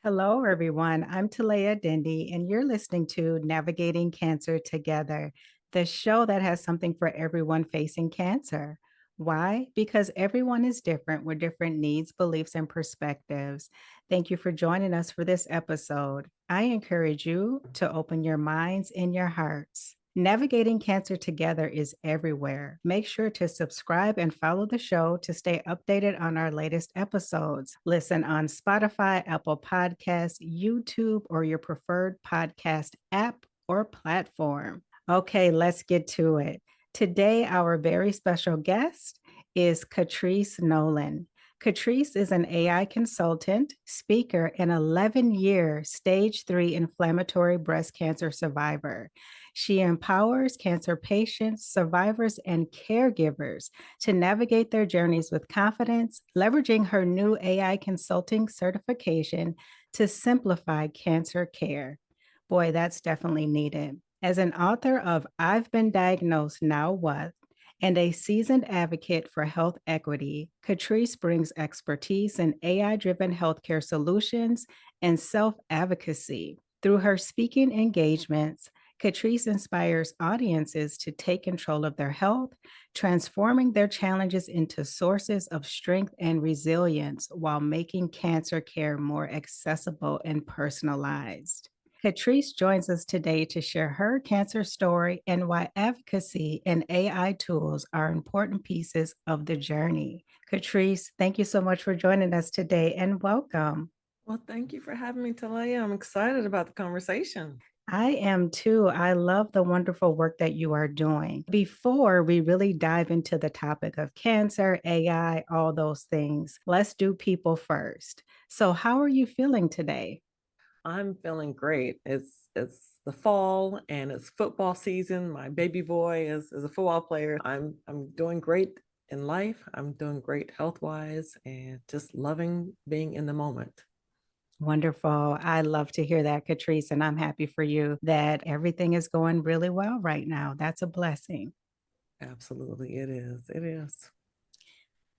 Hello, everyone. I'm Talaya Dendy, and you're listening to Navigating Cancer Together, the show that has something for everyone facing cancer. Why? Because everyone is different with different needs, beliefs, and perspectives. Thank you for joining us for this episode. I encourage you to open your minds and your hearts. Navigating Cancer Together is everywhere. Make sure to subscribe and follow the show to stay updated on our latest episodes. Listen on Spotify, Apple Podcasts, YouTube, or your preferred podcast app or platform. Okay, let's get to it. Today, our very special guest is Katrece Nolen. Katrece is an AI consultant, speaker, and 11-year stage 3 inflammatory breast cancer survivor. She empowers cancer patients, survivors, and caregivers to navigate their journeys with confidence, leveraging her new AI consulting certification to simplify cancer care. Boy, that's definitely needed. As an author of I've Been Diagnosed, Now What? And a seasoned advocate for health equity, Katrece brings expertise in AI driven healthcare solutions and self advocacy. Through her speaking engagements, Katrece inspires audiences to take control of their health, transforming their challenges into sources of strength and resilience while making cancer care more accessible and personalized. Katrece joins us today to share her cancer story and why advocacy and AI tools are important pieces of the journey. Katrece, thank you so much for joining us today and welcome. Well, thank you for having me, Talaya. I'm excited about the conversation. I am too. I love the wonderful work that you are doing. Before we really dive into the topic of cancer, AI, all those things, let's do people first. So, how are you feeling today? I'm feeling great. It's the fall and it's football season. My baby boy is a football player. I'm doing great in life. I'm doing great health-wise and just loving being in the moment. Wonderful. I love to hear that, Katrece, and I'm happy for you that everything is going really well right now. That's a blessing. Absolutely, it is. It is.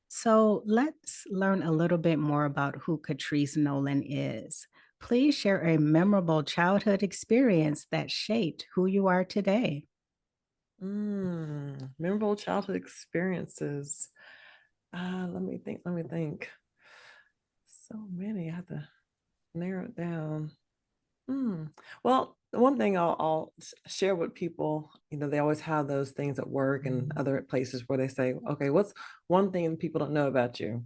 So let's learn a little bit more about who Katrece Nolen is. Please share a memorable childhood experience that shaped who you are today. Memorable childhood experiences. Let me think. Let me think. So many. I have to narrow it down. Hmm. Well, the one thing I'll share with people, they always have those things at work and other places where they say, okay, what's one thing people don't know about you?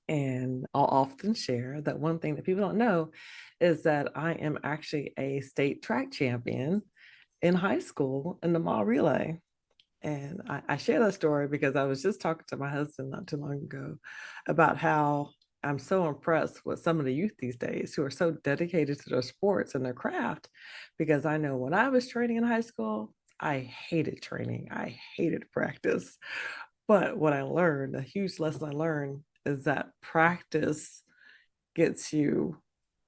And I'll often share that one thing that people don't know is that I am actually a state track champion in high school in the mile relay. And I share that story because I was just talking to my husband not too long ago about how I'm so impressed with some of the youth these days who are so dedicated to their sports and their craft. Because I know when I was training in high school, I hated training, I hated practice. But what I learned, a huge lesson I learned, is that practice gets you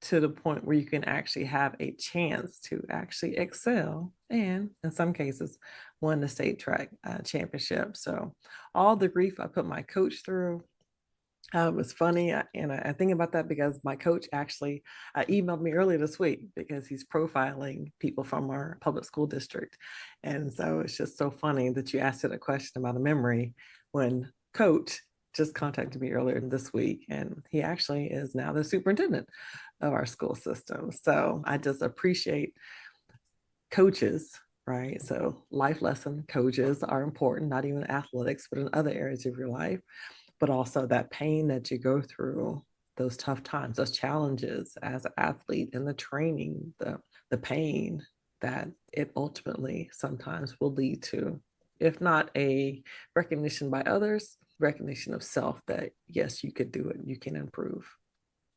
to the point where you can actually have a chance to actually excel and in some cases won the state track championship. So all the grief I put my coach through was funny. And I think about that because my coach actually emailed me earlier this week because he's profiling people from our public school district. And so it's just so funny that you asked it a question about a memory when coach just contacted me earlier this week, and he actually is now the superintendent of our school system. So I just appreciate coaches, right? So life lesson coaches are important, not even athletics, but in other areas of your life, but also that pain that you go through, those tough times, those challenges as an athlete and the training, the pain that it ultimately sometimes will lead to, if not a recognition by others, recognition of self that yes, you could do it, you can improve.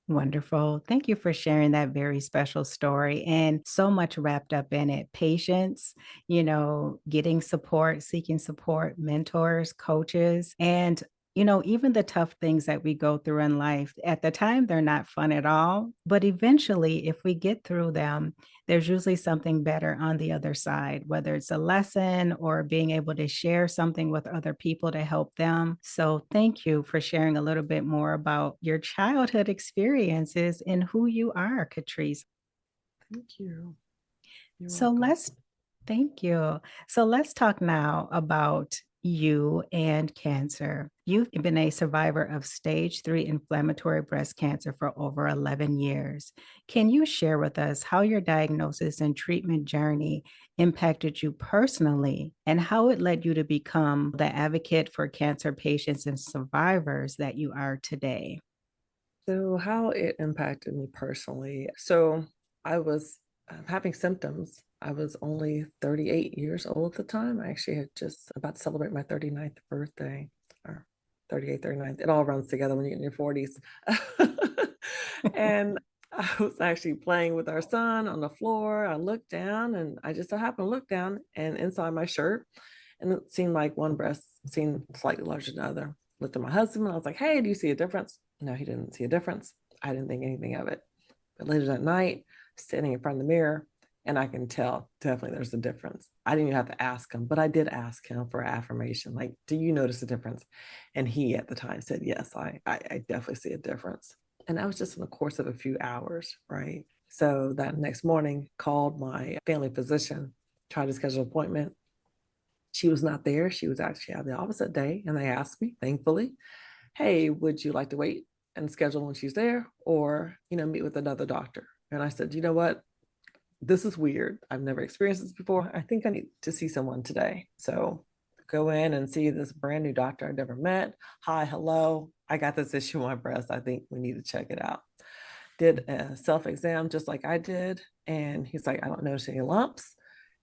Wonderful. Thank you for sharing that very special story and so much wrapped up in it. Patience, getting support, seeking support, mentors, coaches, and Even the tough things that we go through in life, at the time, they're not fun at all. But eventually, if we get through them, there's usually something better on the other side, whether it's a lesson or being able to share something with other people to help them. So, thank you for sharing a little bit more about your childhood experiences and who you are, Catrice. Thank you. You're So welcome. let's Thank you. So let's talk now about you and cancer. You've been a survivor of stage 3 inflammatory breast cancer for over 11 years. Can you share with us how your diagnosis and treatment journey impacted you personally and how it led you to become the advocate for cancer patients and survivors that you are today? So, how it impacted me personally. So, I was having symptoms. I was only 38 years old at the time. I actually had just about to celebrate my 39th birthday, or 38, 39th. It all runs together when you get in your 40s. And I was actually playing with our son on the floor. I looked down and I just so happened to look down and inside my shirt, and it seemed like one breast seemed slightly larger than the other. Looked at my husband and I was like, hey, do you see a difference? No, he didn't see a difference. I didn't think anything of it. But later that night, standing in front of the mirror, and I can tell definitely there's a difference. I didn't even have to ask him, but I did ask him for affirmation. Like, do you notice a difference? And he at the time said, yes, I definitely see a difference. And that was just in the course of a few hours, right? So that next morning, called my family physician, tried to schedule an appointment. She was not there. She was actually out the opposite day. And they asked me, thankfully, hey, would you like to wait and schedule when she's there or, meet with another doctor? And I said, you know what? This is weird. I've never experienced this before. I think I need to see someone today. So go in and see this brand new doctor I've never met. Hi, hello. I got this issue on my breast. I think we need to check it out. Did a self exam just like I did. And he's like, I don't notice any lumps.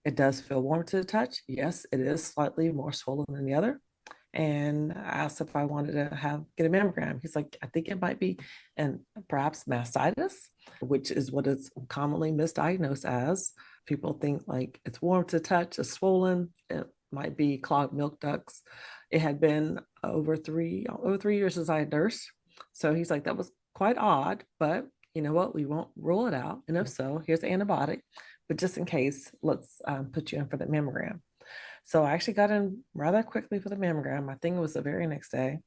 It does feel warm to the touch. Yes, it is slightly more swollen than the other. And I asked if I wanted to get a mammogram. He's like, I think it might be, and perhaps mastitis, which is what it's commonly misdiagnosed as. People think like it's warm to touch, it's swollen. It might be clogged milk ducts. It had been over 3 years since I had nursed. So he's like, that was quite odd, but you know what? We won't rule it out. And if so, here's the antibiotic. But just in case, let's put you in for the mammogram. So I actually got in rather quickly for the mammogram. I think it was the very next day,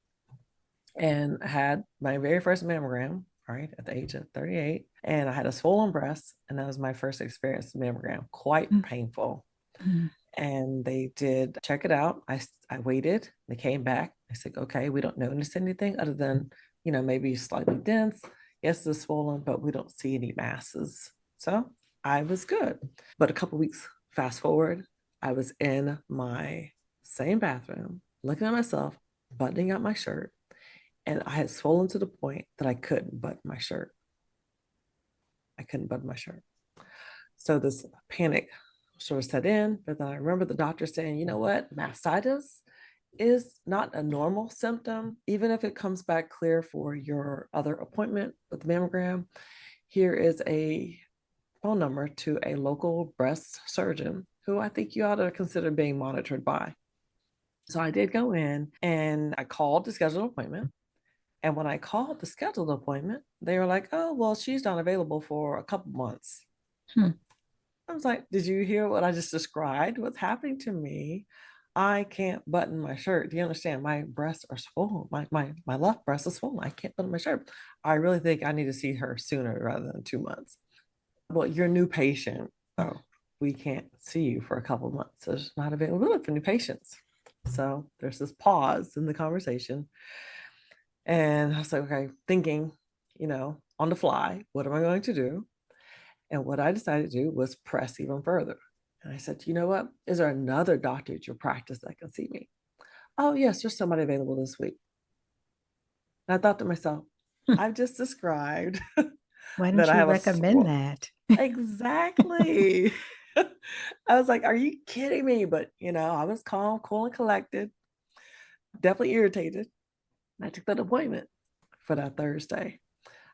and had my very first mammogram, right, at the age of 38. And I had a swollen breast, and that was my first experience with mammogram. Quite painful. Mhm. And they did check it out. I waited. They came back. I said, okay, we don't notice anything other than, maybe slightly dense. Yes, it's swollen, but we don't see any masses. So I was good. But a couple weeks fast forward, I was in my same bathroom, looking at myself, buttoning up my shirt, and I had swollen to the point that I couldn't button my shirt. I couldn't button my shirt. So this panic sort of set in. But then I remember the doctor saying, you know what, mastitis is not a normal symptom. Even if it comes back clear for your other appointment with the mammogram, here is a phone number to a local breast surgeon who I think you ought to consider being monitored by. So I did go in and I called to schedule an appointment. And when I called the scheduled appointment, they were like, oh, well, she's not available for a couple months. Hmm. I was like, did you hear what I just described? What's happening to me? I can't button my shirt. Do you understand? My breasts are swollen. My left breast is swollen. I can't button my shirt. I really think I need to see her sooner rather than 2 months. Well, you're a new patient, so we can't see you for a couple of months. There's not availability for new patients. So there's this pause in the conversation. And I was like, okay, thinking, on the fly, what am I going to do? And what I decided to do was press even further. And I said, you know what? Is there another doctor at your practice that can see me? Oh, yes, there's somebody available this week. And I thought to myself, I've just described Why that didn't I you have a recommend swirl. that? Exactly. I was like, are you kidding me? But, I was calm, cool, and collected, definitely irritated. And I took that appointment for that Thursday.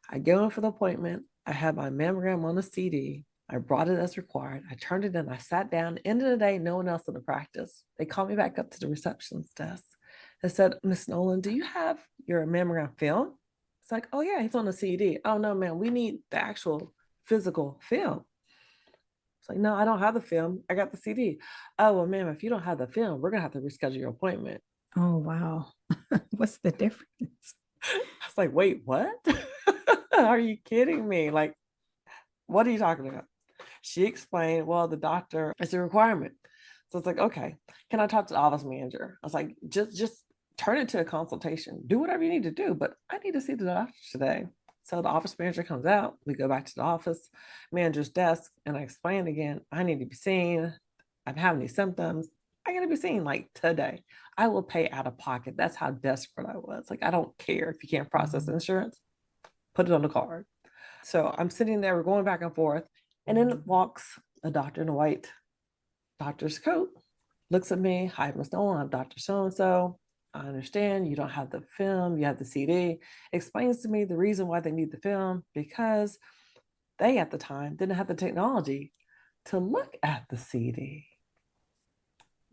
I go in for the appointment. I had my mammogram on a CD. I brought it as required. I turned it in. I sat down. End of the day, no one else in the practice. They called me back up to the receptionist desk I said, Miss Nolen, do you have your mammogram film? It's like, oh yeah, he's on the CD. Oh no, man, we need the actual physical film. It's like, no, I don't have the film. I got the CD. Oh, well, ma'am, if you don't have the film, we're going to have to reschedule your appointment. Oh, wow. What's the difference? I was like, wait, what? Are you kidding me? Like, what are you talking about? She explained, well, the doctor, it's a requirement. So it's like, okay, can I talk to the office manager? I was like, just turn it to a consultation. Do whatever you need to do, but I need to see the doctor today. So the office manager comes out. We go back to the office manager's desk, and I explain again, I need to be seen. I'm having these symptoms. I got to be seen like today. I will pay out of pocket. That's how desperate I was. Like, I don't care if you can't process insurance, put it on the card. So I'm sitting there, we're going back and forth, and then walks a doctor in a white doctor's coat, looks at me, hi, Miss Nolen, I'm Dr. So-and-so. I understand you don't have the film, you have the CD. Explains to me the reason why they need the film, because they at the time didn't have the technology to look at the CD.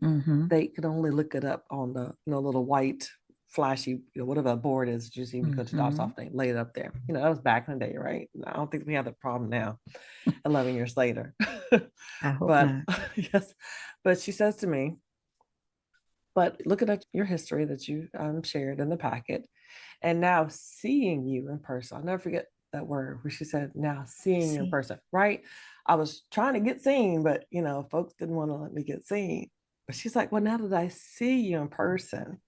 Mm-hmm. They could only look it up on the little white flashy, whatever a board is, you see when you go to the doctor's Mm-hmm. office, they lay it up there. That was back in the day, right? I don't think we have the problem now, 11 years later. I hope But not. yes, but she says to me, but looking at your history that you shared in the packet, and now seeing you in person, I'll never forget that word where she said, now seeing you in See. person, right? I was trying to get seen, but folks didn't want to let me get seen. But she's like, well, now that I see you in person,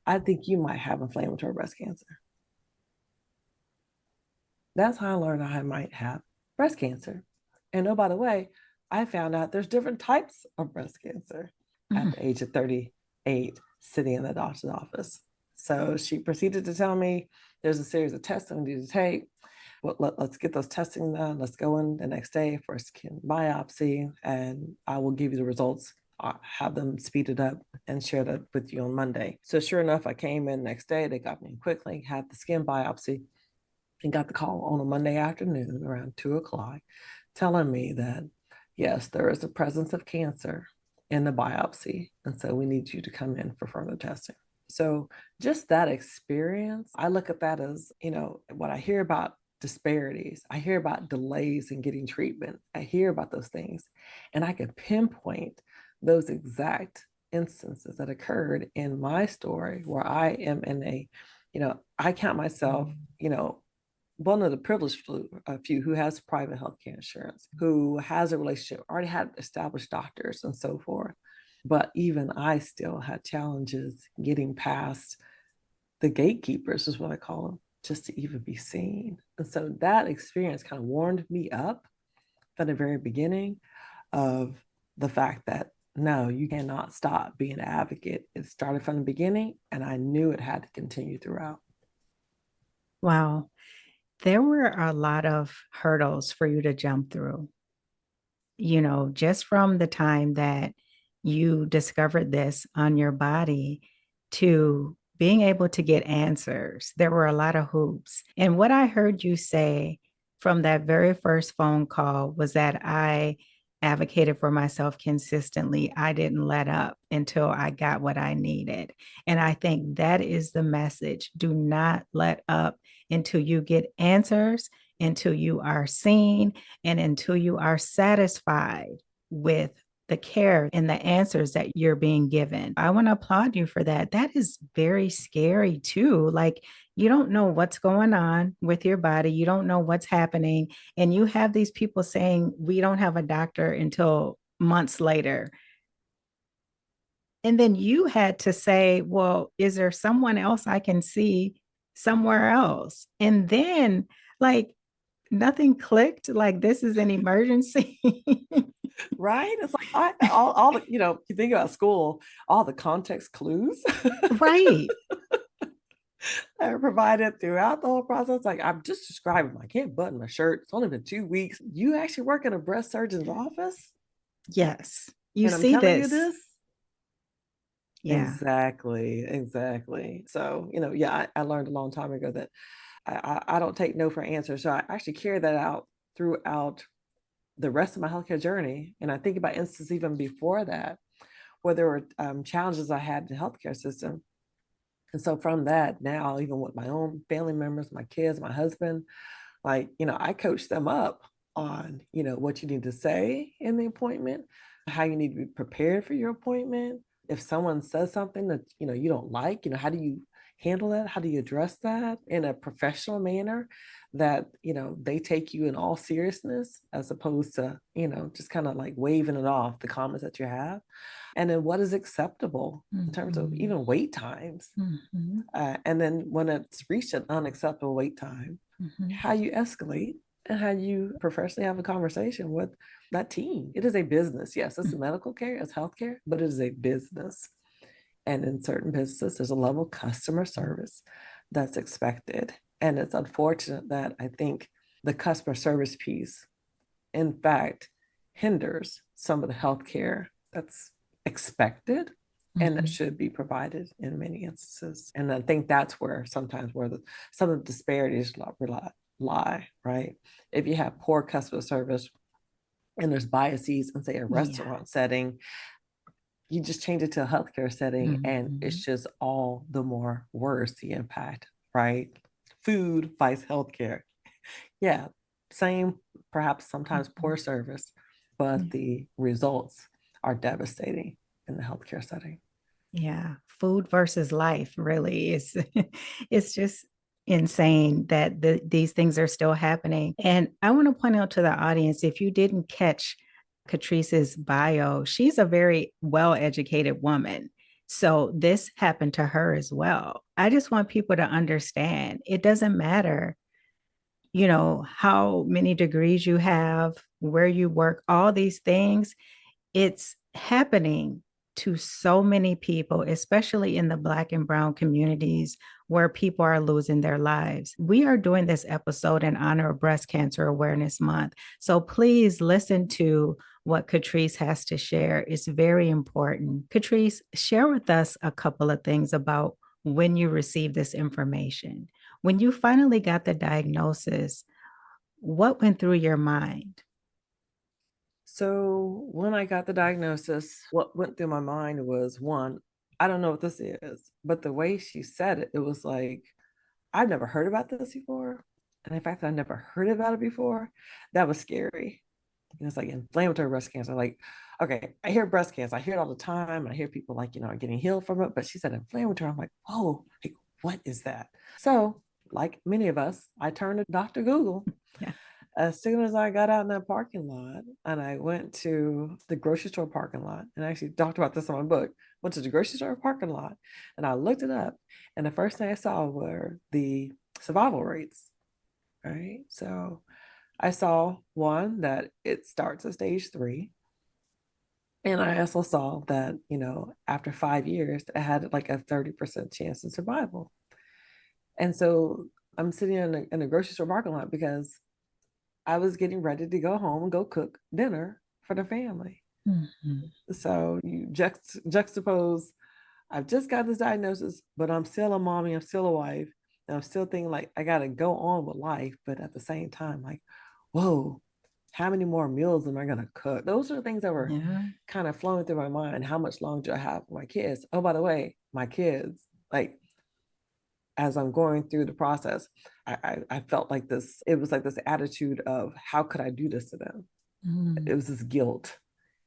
I think you might have inflammatory breast cancer. That's how I learned I might have breast cancer. And oh, by the way, I found out there's different types of breast cancer at Mm. the age of 38, sitting in the doctor's office. So she proceeded to tell me there's a series of tests I need to take. Well, let's get those testing done. Let's go in the next day for a skin biopsy, and I will give you the results. I'll have them speeded up and share that with you on Monday. So sure enough, I came in the next day. They got me in quickly, had the skin biopsy, and got the call on a Monday afternoon around 2 o'clock telling me that, yes, there is a presence of cancer in the biopsy. And so we need you to come in for further testing. So just that experience, I look at that as, what I hear about disparities, I hear about delays in getting treatment, I hear about those things, and I can pinpoint those exact instances that occurred in my story where I am in I count myself, one of the privileged few who has private healthcare insurance, who has a relationship, already had established doctors and so forth. But even I still had challenges getting past the gatekeepers, is what I call them, just to even be seen. And so that experience kind of warmed me up from the very beginning of the fact that no, you cannot stop being an advocate. It started from the beginning, and I knew it had to continue throughout. Wow. There were a lot of hurdles for you to jump through, just from the time that you discovered this on your body to being able to get answers. There were a lot of hoops. And what I heard you say from that very first phone call was that I advocated for myself consistently. I didn't let up until I got what I needed. And I think that is the message. Do not let up until you get answers, until you are seen, and until you are satisfied with the care and the answers that you're being given. I want to applaud you for that. That is very scary too. Like, you don't know what's going on with your body, you don't know what's happening. And you have these people saying, we don't have a doctor until months later. And then you had to say, well, is there someone else I can see somewhere else? And then, like, nothing clicked. Like, this is an emergency. Right? It's like all the, you think about school, all the context clues Right. that are provided throughout the whole process. Like, I'm just describing, I can't button my shirt. It's only been 2 weeks. You actually work in a breast surgeon's office, Yes. You and I'm see telling you this. this? Yeah. Exactly. So, yeah, I learned a long time ago that I don't take no for answers. So I actually carry that out throughout the rest of my healthcare journey. And I think about instances even before that, where there were challenges I had in the healthcare system. And so from that, now, even with my own family members, my kids, my husband, like, I coach them up on, what you need to say in the appointment, how you need to be prepared for your appointment. If someone says something that, you don't like, how do you handle that? How do you address that in a professional manner that, they take you in all seriousness as opposed to, just kind of like waving it off, the comments that you have. And then what is acceptable in terms of even wait times. And then when it's reached an unacceptable wait time, how you escalate and how you professionally have a conversation with that team. It is a business. Yes, it's medical care, it's healthcare, but it is a business. And in certain businesses, there's a level of customer service that's expected. And it's unfortunate that I think the customer service piece, in fact, hinders some of the healthcare that's expected and that should be provided in many instances. And I think that's where sometimes some of the disparities lie, right? If you have poor customer service and there's biases in, say, a restaurant setting, you just change it to a healthcare setting and it's just all the more worse, the impact, right? Food vice healthcare. Yeah, same, perhaps sometimes poor service, but the results are devastating in the healthcare setting. Yeah, food versus life really is it's just insane that these things are still happening. And I want to point out to the audience, if you didn't catch Katrece's bio, she's a very well-educated woman. So this happened to her as well. I just want people to understand it doesn't matter, how many degrees you have, where you work, all these things. It's happening to so many people, especially in the Black and Brown communities where people are losing their lives. We are doing this episode in honor of Breast Cancer Awareness Month. So please listen to what Katrece has to share. It's very important. Katrece, share with us a couple of things about when you received this information. When you finally got the diagnosis, what went through your mind? So when I got the diagnosis, what went through my mind was, one, I don't know what this is, but the way she said it, it was like, I've never heard about this before. And the fact that I never heard about it before, that was scary. It's like inflammatory breast cancer. Like, okay, I hear breast cancer. I hear it all the time. I hear people like, getting healed from it. But she said inflammatory. I'm like, whoa, like, what is that? So, like many of us, I turned to Dr. Google. Yeah. As soon as I got out in that parking lot and I went to the grocery store parking lot, and I actually talked about this in my book, went to the grocery store parking lot and I looked it up. And the first thing I saw were the survival rates, right? So I saw one that it starts at stage 3. And I also saw that, after 5 years, it had like a 30% chance of survival. And so I'm sitting in a grocery store parking lot because I was getting ready to go home and go cook dinner for the family. So you juxtapose, I've just got this diagnosis, but I'm still a mommy, I'm still a wife, and I'm still thinking like I gotta go on with life, but at the same time, like, whoa, how many more meals am I gonna cook? Those are the things that were kind of flowing through my mind. How much longer do I have for my kids? Oh, by the way, my kids, like as I'm going through the process, I felt like this, it was like this attitude of how could I do this to them? It was this guilt.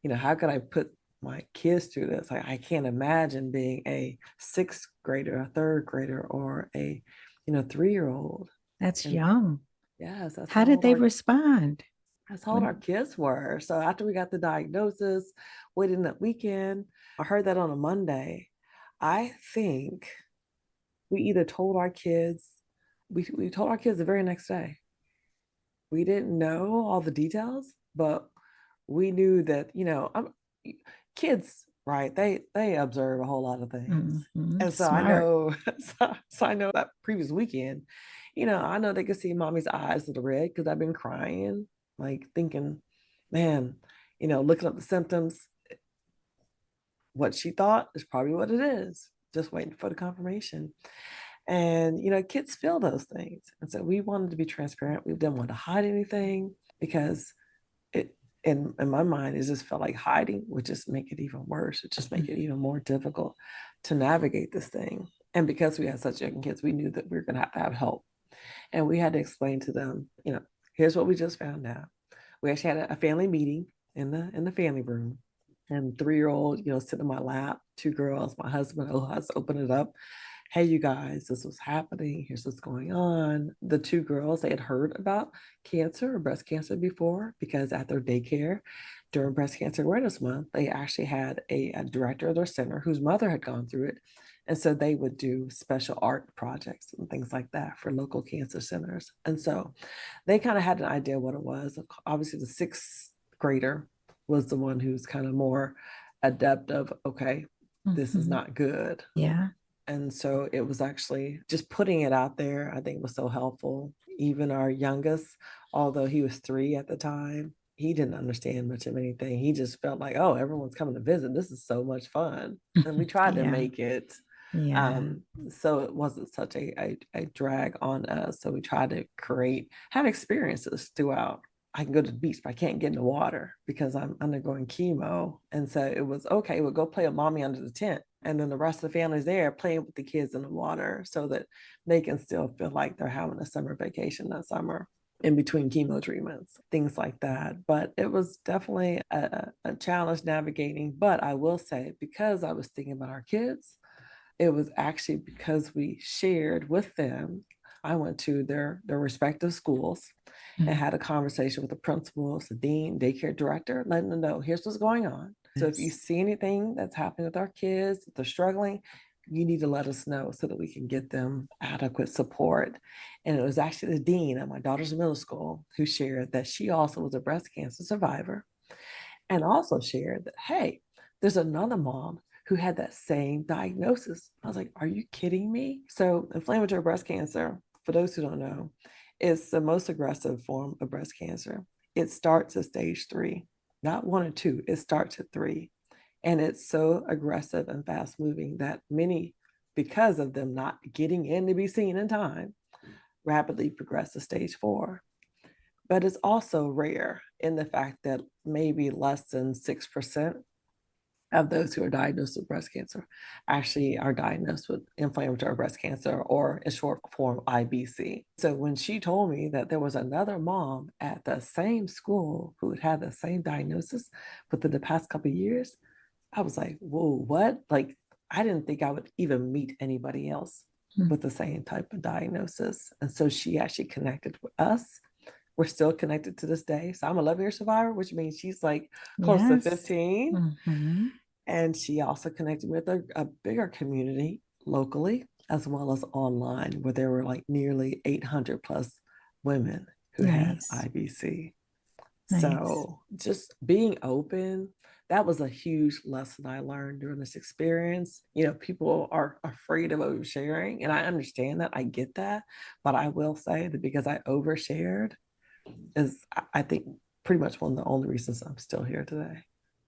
How could I put my kids through this? I can't imagine being a 6th grader, a 3rd grader, or a 3-year-old. That's And young. yes, How did they respond? that's how old our kids were. So after we got the diagnosis, waiting that weekend, I heard that on a Monday. I think we either told our kids, we told our kids the very next day. We didn't know all the details, but we knew that, kids, right? They observe a whole lot of things. And so I Smart. know, so I know that previous weekend, I know they could see mommy's eyes that are red because I've been crying, like thinking, man, looking up the symptoms, what she thought is probably what it is, just waiting for the confirmation. And, kids feel those things. And so we wanted to be transparent. We didn't want to hide anything because it, in my mind, it just felt like hiding would just make it even worse. It just make it even more difficult to navigate this thing. And because we had such young kids, we knew that we were going to have help. And we had to explain to them, here's what we just found out. We actually had a family meeting in the family room, and 3-year-old, sitting in my lap, two girls, my husband, oh, has opened it up. Hey, you guys, this was happening. Here's what's going on. The two girls, they had heard about cancer or breast cancer before because at their daycare during Breast Cancer Awareness Month, they actually had a director of their center whose mother had gone through it. And so they would do special art projects and things like that for local cancer centers. And so they kind of had an idea what it was. Obviously, the sixth grader was the one who's kind of more adept of, okay, this is Mhm. not good. Yeah. And so it was actually just putting it out there, I think was so helpful. Even our youngest, although he was 3 at the time, he didn't understand much of anything. He just felt like, oh, everyone's coming to visit. This is so much fun. And we tried to Yeah. make it Yeah. so it wasn't such a drag on us. So we tried to have experiences throughout. I can go to the beach, but I can't get in the water because I'm undergoing chemo. And so it was okay, we'll go play with mommy under the tent. And then the rest of the family's there playing with the kids in the water so that they can still feel like they're having a summer vacation that summer in between chemo treatments, things like that. But it was definitely a challenge navigating. But I will say, because I was thinking about our kids, it was actually because we shared with them. I went to their respective schools and Mm. had a conversation with the principals, the dean, daycare director, letting them know here's what's going on. So if you Yes. see anything that's happening with our kids, if they're struggling, you need to let us know so that we can get them adequate support. And it was actually the dean at my daughter's middle school who shared that she also was a breast cancer survivor and also shared that, hey, there's another mom who had that same diagnosis. I was like, are you kidding me? So, inflammatory breast cancer, for those who don't know, is the most aggressive form of breast cancer. It starts at stage 3, not 1 or 2, it starts at 3. And it's so aggressive and fast moving that many, because of them not getting in to be seen in time, rapidly progress to stage 4. But it's also rare in the fact that maybe less than 6% of those who are diagnosed with breast cancer actually are diagnosed with inflammatory breast cancer, or in short form IBC. So when she told me that there was another mom at the same school who had had the same diagnosis within the past couple of years, I was like, whoa, what? Like, I didn't think I would even meet anybody else Mm. with the same type of diagnosis. And so she actually connected with us. We're still connected to this day. So I'm a 11-year survivor, which means she's like close to Yes. 15. Hmm. And she also connected with a bigger community locally as well as online, where there were like nearly 800 plus women who had Nice. IBC. Nice. So just being open, that was a huge lesson I learned during this experience. People are afraid of oversharing, and I understand that. I get that. But I will say that because I overshared is, I think, pretty much one of the only reasons I'm still here today.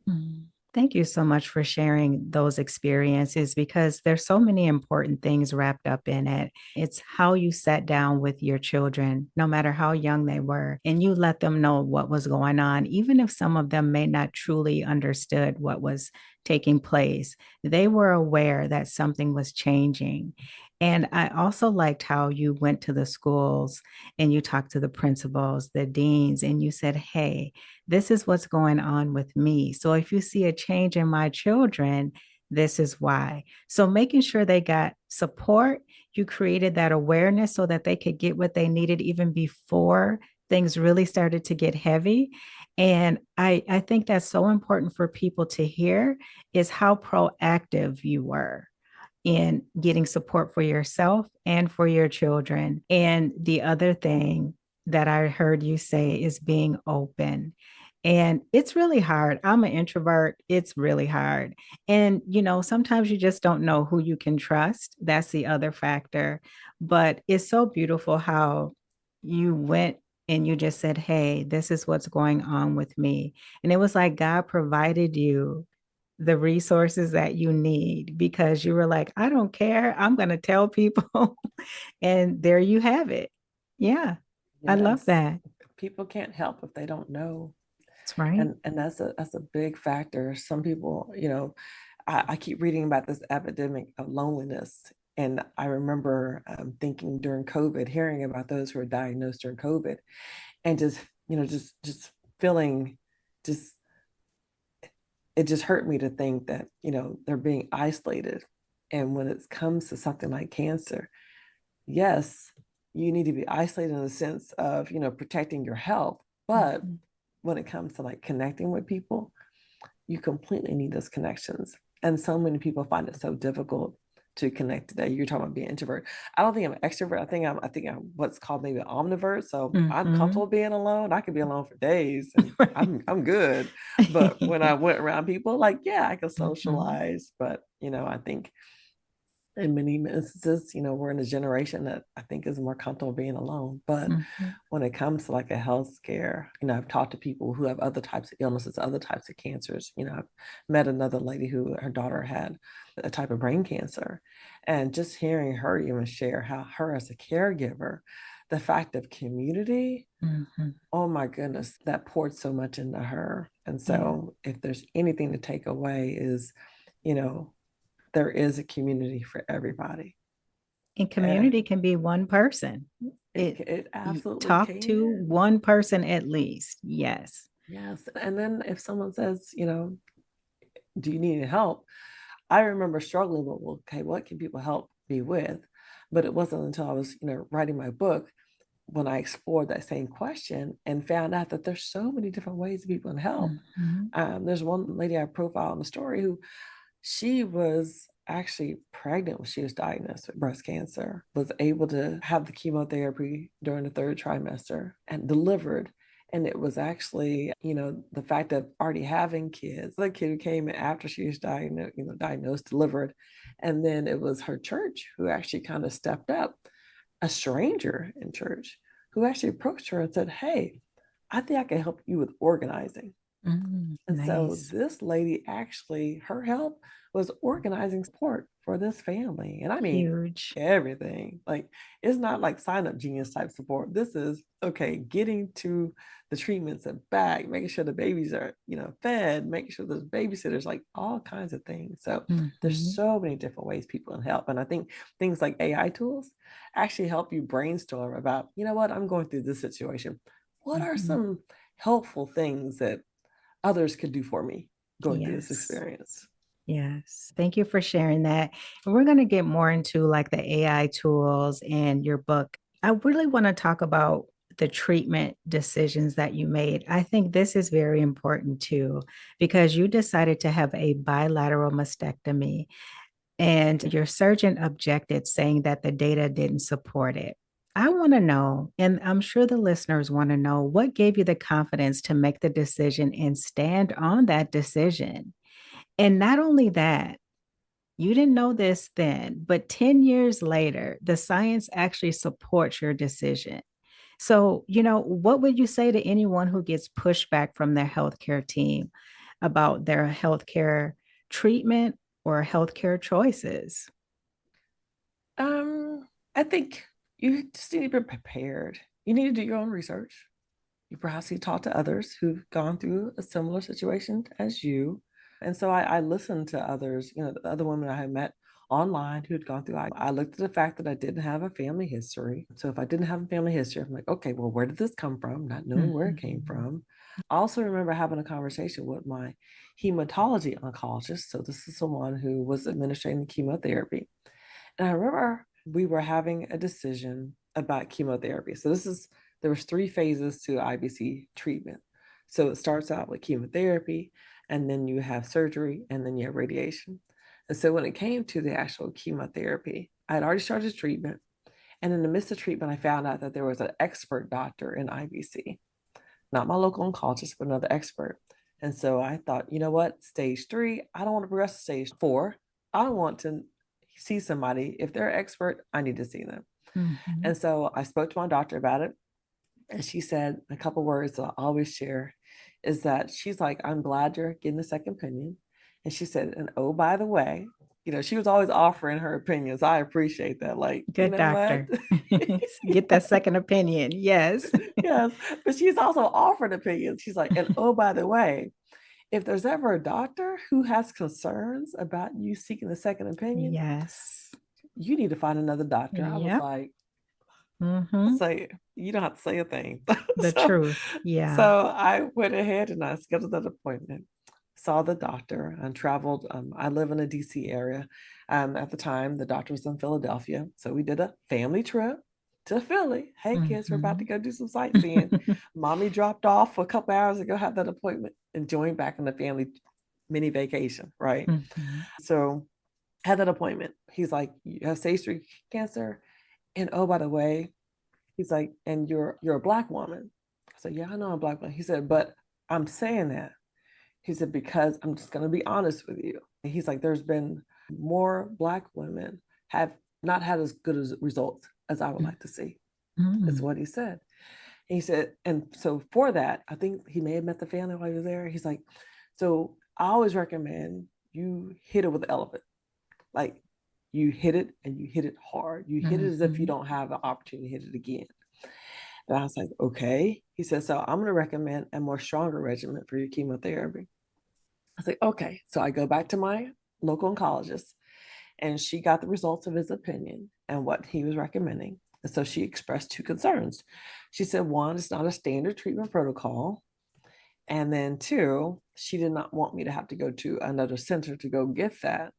Mm. Thank you so much for sharing those experiences because there's so many important things wrapped up in it. It's how you sat down with your children, no matter how young they were, and you let them know what was going on, even if some of them may not truly understood what was taking place. They were aware that something was changing. And I also liked how you went to the schools and you talked to the principals, the deans, and you said, hey, this is what's going on with me. So if you see a change in my children, this is why. So making sure they got support, you created that awareness so that they could get what they needed even before things really started to get heavy. And I think that's so important for people to hear is how proactive you were in getting support for yourself and for your children. And the other thing that I heard you say is being open. And it's really hard. I'm an introvert. It's really hard. And, sometimes you just don't know who you can trust. That's the other factor. But it's so beautiful how you went and you just said, hey, this is what's going on with me. And it was like God provided you the resources that you need because you were like, I don't care. I'm going to tell people. And there you have it. Yeah. I love Yes, that. people can't help if they don't know. That's right. And that's a big factor. Some people, I keep reading about this epidemic of loneliness And I remember thinking during COVID, hearing about those who were diagnosed during COVID, and just, just feeling, just, it just hurt me to think that, they're being isolated. And when it comes to something like cancer, yes, you need to be isolated in the sense of, protecting your health. But Mhm. when it comes to like connecting with people, you completely need those connections. And so many people find it so difficult to connect today. You're talking about being introvert. I don't think I'm an extrovert. I think I'm what's called maybe an omnivert. So I'm Mhm. comfortable being alone. I could be alone for days and Right. I'm good. But when I went around people, like, yeah, I could Mhm. socialize. But I think in many instances, we're in a generation that I think is more comfortable being alone. But Mhm. when it comes to like a health scare, I've talked to people who have other types of illnesses, other types of cancers. I've met another lady who her daughter had a type of brain cancer. And just hearing her even share how her as a caregiver, the fact of community, Mhm. oh my goodness, that poured so much into her. And Yeah. so if there's anything to take away is, you know, there is a community for everybody. And And community can be one person. It it you absolutely talk to can. one person at least. Yes. Yes. And then if someone says, do you need help? I remember struggling with, well, okay, what can people help me with? But it wasn't until I was, writing my book when I explored that same question and found out that there's so many different ways people can help. Mhm. There's one lady I profiled in the story who she was actually pregnant when she was diagnosed with breast cancer, was able to have the chemotherapy during the third trimester and delivered. And it was actually, the fact of already having kids. The kid who came in after she was diagnosed, delivered. And then it was her church who actually kind of stepped up, a stranger in church who actually approached her and said, "Hey, I think I can help you with organizing." And so Nice. this lady actually, her help was organizing support for this family. And I mean, Huge. everything. Like, it's not like sign up genius type support. This is, okay, getting to the treatments and back, making sure the babies are, fed, making sure there's babysitters, like all kinds of things. So there's Mhm. so many different ways people can help. And I think things like AI tools actually help you brainstorm about, what, I'm going through this situation. What are Mhm. some helpful things that others could do for me going through this Yes. experience? Yes. Thank you for sharing that. And we're going to get more into like the AI tools and your book. I really want to talk about the treatment decisions that you made. I think this is very important too, because you decided to have a bilateral mastectomy and your surgeon objected, saying that the data didn't support it. I want to know, and I'm sure the listeners want to know, what gave you the confidence to make the decision and stand on that decision? And not only that, you didn't know this then, but 10 years later, the science actually supports your decision. So, what would you say to anyone who gets pushback from their healthcare team about their healthcare treatment or healthcare choices? Um, I think you just need to be prepared. You need to do your own research. You perhaps need to talk to others who've gone through a similar situation as you. And so I listened to others, the other women I had met online who had gone through. I looked at the fact that I didn't have a family history. So if I didn't have a family history, I'm like, okay, well, where did this come from? Not knowing where it came Mhm. from. I also remember having a conversation with my hematology oncologist. So this is someone who was administering chemotherapy. And I remember we were having a decision about chemotherapy. So there was three phases to IBC treatment. So it starts out with chemotherapy, and then you have surgery, and then you have radiation. And so when it came to the actual chemotherapy, I had already started treatment. And in the midst of treatment, I found out that there was an expert doctor in IBC, not my local oncologist, but another expert. And so I thought, you know what, stage three, I don't want to progress to stage four. I want to see somebody. If they're an expert, I need to see them. Mhm. And so I spoke to my doctor about it. And she said a couple words that I always share is that she's like, I'm glad you're getting a second opinion. And she said, and oh, by the way, she was always offering her opinions. I appreciate that. Like, you Good know what? doctor. Get that second opinion. Yes. Yes. But she's also offered opinions. She's like, and oh, by the way, if there's ever a doctor who has concerns about you seeking a second opinion, Yes. you need to find another doctor. I was Yep. like, I Mm-hmm. say, you don't have to say a thing. The so, truth. so Yeah. I went ahead and I scheduled that appointment, saw the doctor, and traveled. I live in a DC area. At the time, the doctor was in Philadelphia. So we did a family trip to Philly. Hey, kids, we're about to Mm-hmm. go do some sightseeing. Mommy dropped off for a couple hours to go have that appointment and joined back in the family mini vacation, right? Mm-hmm. So had that appointment. He's like, you have stage 3 cancer. And oh, by the way, he's like, and you're a Black woman. I said, yeah, I know I'm a Black woman. He said, but I'm saying that. He said, because I'm just gonna be honest with you. And he's like, there's been more Black women have not had as good as results as I would like to see. Is Mm-hmm. what he said. And he said, and so for that, I think he may have met the family while he was there. He's like, so I always recommend you hit it with the elephant. Like you hit it and you hit it hard. You hit it as if you Mm-hmm. don't have an opportunity to hit it again. And I was like, okay. He said, so I'm going to recommend a more stronger regimen for your chemotherapy. I was like, okay. So I go back to my local oncologist and she got the results of his opinion and what he was recommending. And so she expressed two concerns. She said, one, it's not a standard treatment protocol. And then two, she did not want me to have to go to another center to go get that.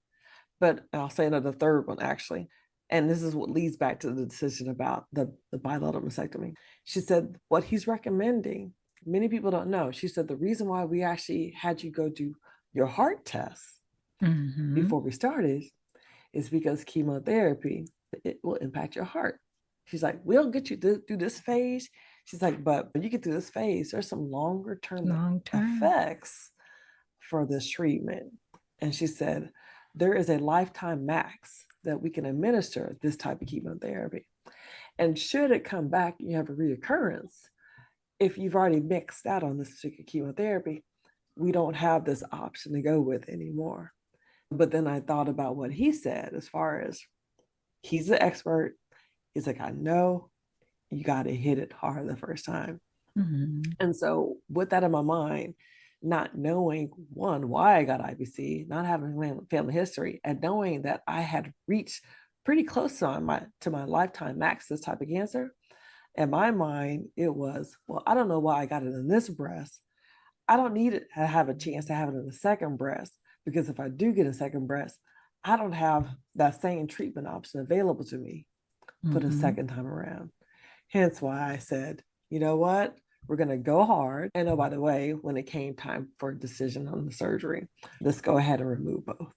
But I'll say another third one actually. And this is what leads back to the decision about the bilateral mastectomy. She said, what he's recommending, many people don't know. She said, the reason why we actually had you go do your heart test Mm-hmm. before we started is because chemotherapy, it will impact your heart. She's like, we'll get you through this phase. She's like, but when you get through this phase, there's some longer term Long term. effects for this treatment. And she said, there is a lifetime max that we can administer this type of chemotherapy. And should it come back, you have a reoccurrence. If you've already mixed out on this particular chemotherapy, we don't have this option to go with anymore. But then I thought about what he said as far as he's the expert. He's like, I know you got to hit it hard the first time. Mm-hmm. And so, with that in my mind, not knowing one, why I got IBC, not having family history, and knowing that I had reached pretty close to my lifetime max this type of cancer, in my mind, it was, well, I don't know why I got it in this breast. I don't need it to have a chance to have it in the second breast because if I do get a second breast, I don't have that same treatment option available to me for the Mm-hmm. second time around. Hence why I said, you know what? We're going to go hard. And oh, by the way, when it came time for a decision on the surgery, let's go ahead and remove both.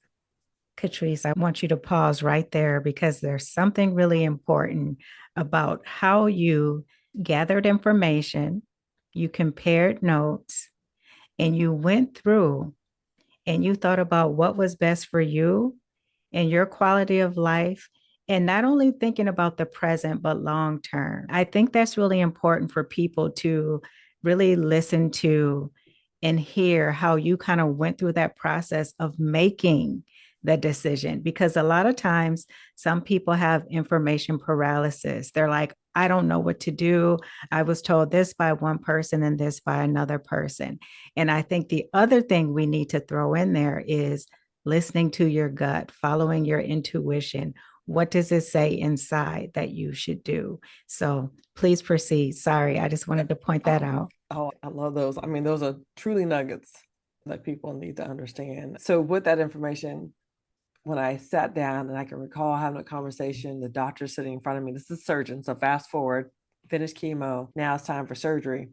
Katrece, I want you to pause right there because there's something really important about how you gathered information, you compared notes, and you went through and you thought about what was best for you and your quality of life. And not only thinking about the present, but long term. I think that's really important for people to really listen to and hear how you kind of went through that process of making the decision. Because a lot of times, some people have information paralysis. They're like, I don't know what to do. I was told this by one person and this by another person. And I think the other thing we need to throw in there is listening to your gut, following your intuition. What does it say inside that you should do? So please proceed. Sorry, I just wanted to point that Oh, out. I love those. I mean, those are truly nuggets that people need to understand. So, with that information, when I sat down and I can recall having a conversation, the doctor sitting in front of me, this is a surgeon. So, fast forward, finished chemo. Now it's time for surgery.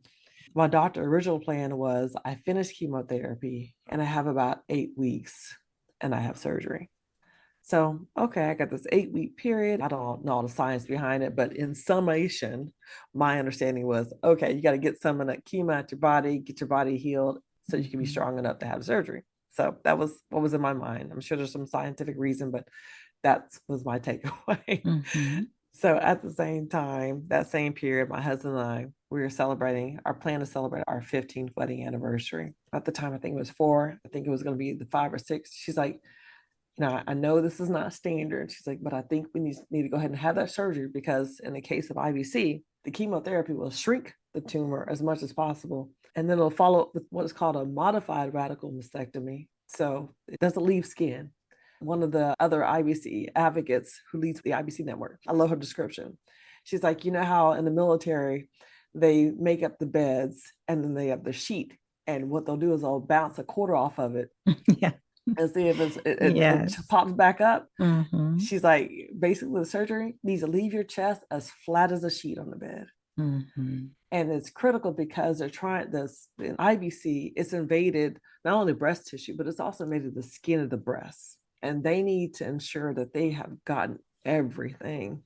My doctor original plan was I finish chemotherapy and I have about 8 weeks and I have surgery. So, okay, I got this 8 week period. I don't know all the science behind it, but in summation, my understanding was okay, you got to get some of that chemo out your body, get your body healed so you can be Mhm. strong enough to have surgery. So that was what was in my mind. I'm sure there's some scientific reason, but that was my takeaway. Mhm. So at the same time, that same period, my husband and I, we were celebrating our plan to celebrate our 15th wedding anniversary. At the time, I think it was 4. I think it was going to be the 5 or 6. She's like, I know this is not standard. She's like, but I think we need to go ahead and have that surgery because in the case of IBC, the chemotherapy will shrink the tumor as much as possible. And then it'll follow up with what is called a modified radical mastectomy. So it doesn't leave skin. one of the other IBC advocates who leads the IBC network. I love her description. She's like, you know how in the military, they make up the beds and then they have the sheet. And what they'll do is they'll bounce a quarter off of it Yeah. and see if it Yes. pops back up. Mm-hmm. She's like, basically, the surgery needs to leave your chest as flat as a sheet on the bed. Mm-hmm. And it's critical because they're trying this in IBC, it's invaded not only breast tissue, but it's also invaded the skin of the breast. And they need to ensure that they have gotten everything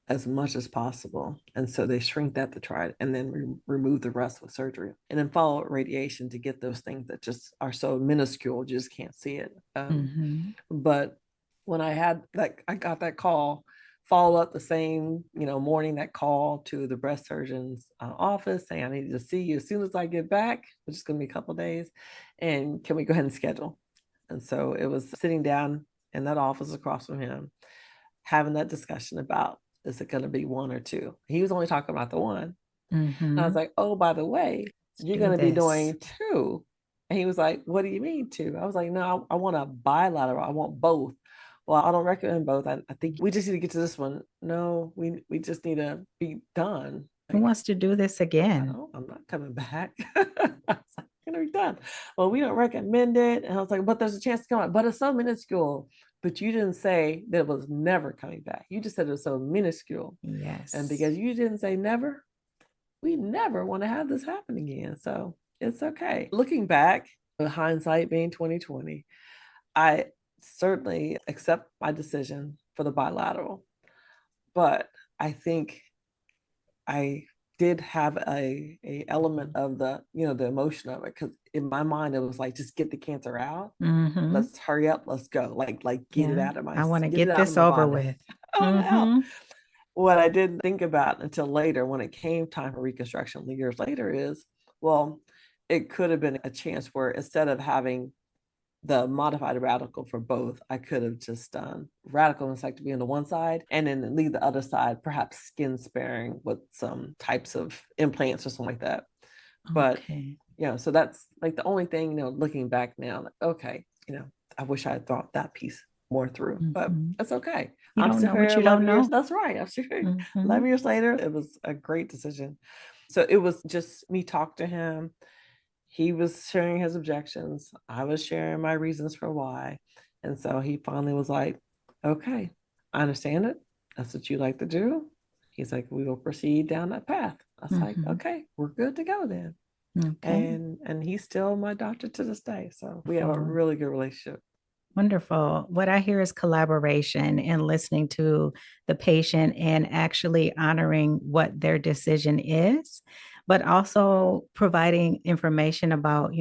as much as possible. And so they shrink that to try it and then remove the rest with surgery and then follow radiation to get those things that just are so minuscule, you just can't see it. Mm-hmm. But when I got that call, follow up the same, morning, that call to the breast surgeon's office saying, I need to see you as soon as I get back, which is going to be a couple of days. And can we go ahead and schedule? And so it was sitting down in that office across from him, having that discussion about, is it going to be one or two? He was only talking about the one. And I was Mm-hmm. like, oh, by the way, Let's you're do going to be this. doing two. And he was like, what do you mean two? I was like, no, I want a bilateral. I want both. Well, I don't recommend both. I think we just need to get to this one. No, we just need to be done. Who Like, wants to do this again? no, I'm not coming back. I was like, gonna be done. Well, we don't recommend it. And I was like, but there's a chance to come out. But it's so minuscule. But you didn't say that it was never coming back. You just said it was so minuscule. And Yes. because you didn't say never, we never want to have this happen again. So it's okay. Looking back, hindsight being 2020, I certainly accept my decision for the bilateral. But I think I did have a element of the emotion of it, because in my mind it was like, just get the cancer out. Mm-hmm. Let's hurry up. Let's go. Like get it Yeah. out of I want to get it get out of this my over body. with. Oh hell. Mm-hmm. What I didn't think about until later, when it came time for reconstruction years later, is, well, it could have been a chance where instead of having the modified radical for both, I could have just done radical mastectomy on the one side and then leave the other side, perhaps skin sparing with some types of implants or something like that. But Okay. so that's like the only thing, looking back now, like, okay, I wish I had thought that piece more through, but Mm-hmm. it's okay. You I'm don't still know what here you don't 11 years. know. That's right. I'm still here Mm-hmm. 11 years later. It was a great decision. So it was just me talk to him. He was sharing his objections. I was sharing my reasons for why. And so he finally was like, okay, I understand it. That's what you like to do. He's like, we will proceed down that path. I was like, Mm-hmm. okay, we're good to go then. Okay. And he's still my doctor to this day. So we have a Wonderful. really good relationship. Wonderful. What I hear is collaboration and listening to the patient and actually honoring what their decision is, but also providing information about,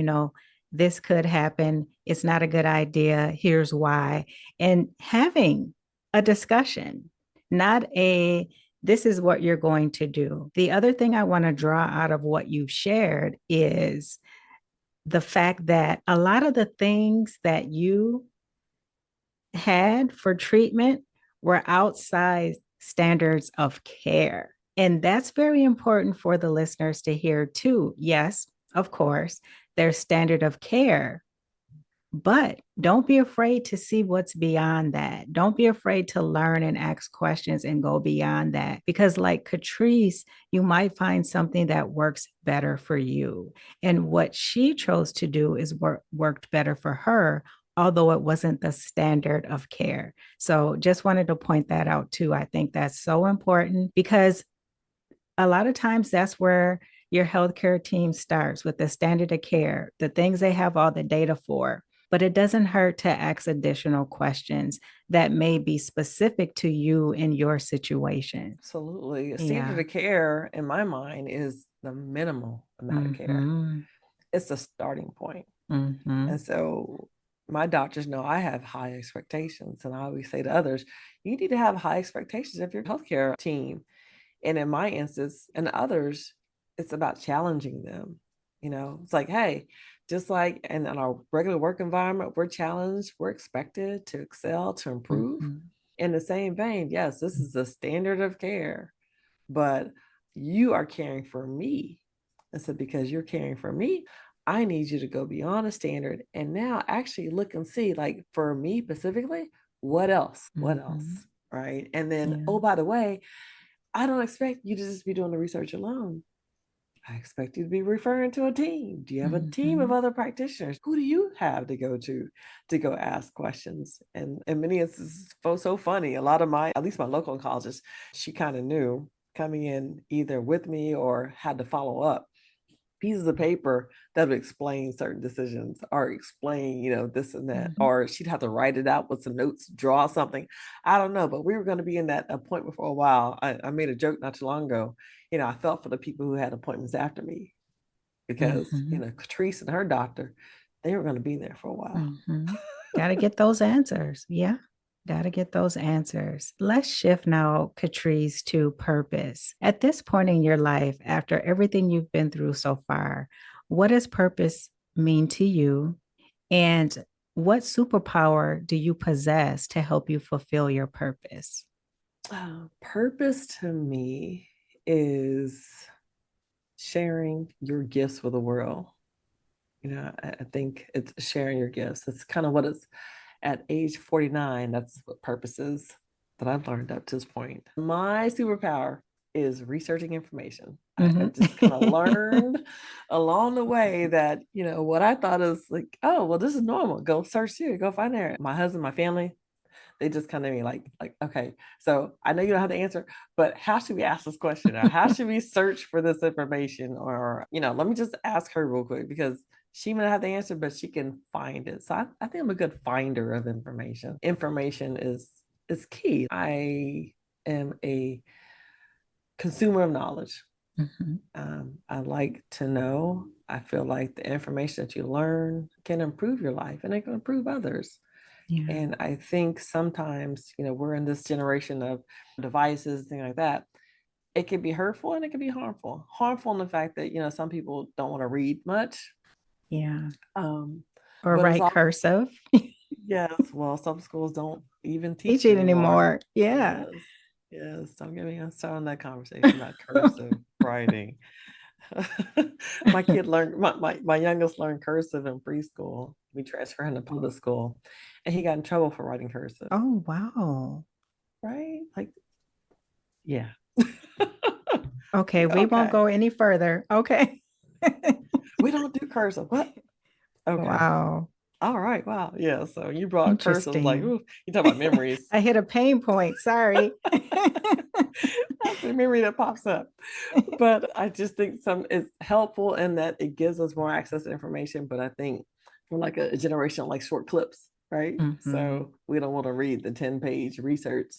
this could happen. It's not a good idea. Here's why. And having a discussion, not a, this is what you're going to do. The other thing I want to draw out of what you've shared is the fact that a lot of the things that you had for treatment were outside standards of care. And that's very important for the listeners to hear too. Yes, of course, there's standard of care, but don't be afraid to see what's beyond that. Don't be afraid to learn and ask questions and go beyond that. Because, like Katrece, you might find something that works better for you. And what she chose to do is worked better for her, although it wasn't the standard of care. So, just wanted to point that out too. I think that's so important because a lot of times that's where your healthcare team starts with the standard of care, the things they have all the data for. But it doesn't hurt to ask additional questions that may be specific to you in your situation. Absolutely. A standard Yeah. of care, in my mind, is the minimal amount of care. Mm-hmm. It's the starting point. Mm-hmm. And so my doctors know I have high expectations. And I always say to others, you need to have high expectations of your healthcare team. And in my instance and others, it's about challenging them. It's like, hey, just like in our regular work environment, we're challenged, we're expected to excel, to improve. Mm-hmm. In the same vein, yes, this is the standard of care, but you are caring for me. And so because you're caring for me, I need you to go beyond the standard and now actually look and see, like for me specifically, What else? What else? Mm-hmm. Right. And then, Yeah. oh, by the way, I don't expect you to just be doing the research alone. I expect you to be referring to a team. Do you have a team of Mm-hmm. other practitioners? Who do you have to go ask questions? And in many instances, so funny. A lot of at least my local oncologist, she kind of knew coming in either with me or had to follow up pieces of paper that would explain certain decisions or explain, this and that, Mm-hmm. or she'd have to write it out with some notes, draw something. I don't know, but we were going to be in that appointment for a while. I made a joke not too long ago. I felt for the people who had appointments after me because, Mm-hmm. Katrece and her doctor, they were going to be there for a while. Mm-hmm. Got to get those answers. Yeah. Got to get those answers. Let's shift now, Katrece, to purpose. At this point in your life, after everything you've been through so far, what does purpose mean to you? And what superpower do you possess to help you fulfill your purpose? Purpose to me is sharing your gifts with the world. I think it's sharing your gifts. It's kind of what it's at age 49. That's what purpose is that I've learned up to this point. My superpower is researching information. I Mhm. just kind of learned along the way that, what I thought is like, oh, well, this is normal. Go search here, go find there. My husband, my family, they just kind of be like, okay, so I know you don't have the answer, but how should we ask this question? Or how should we search for this information? Or, let me just ask her real quick because she may not have the answer, but she can find it. So I think I'm a good finder of information. Information is key. I am a consumer of knowledge. Mhm. I like to know. I feel like the information that you learn can improve your life and it can improve others. Yeah. And I think sometimes, we're in this generation of devices, things like that. It can be hurtful and it can be harmful. Harmful in the fact that, some people don't want to read much. Yeah. Um, Or but it's write all, cursive. yes, well, some schools don't even Teach teach it it anymore. anymore. Yeah. Yes, yes. Don't get me started on that conversation about cursive writing. My kid learned, my youngest learned cursive in preschool. We transferred him to public school and he got in trouble for writing cursive. Oh, wow. Right? Like, yeah. Okay, Like, we won't okay, go any further. Okay. we don't do cursive. What? Okay. Wow. All right. Wow. Yeah. So you brought cursive. I was like, Interesting. ooh, you talk about memories. I hit a pain point. Sorry. That's the memory that pops up. But I just think it's helpful in that it gives us more access to information. But I think from like a generation like short clips, right? Hmm. So we don't want to read the 10-page research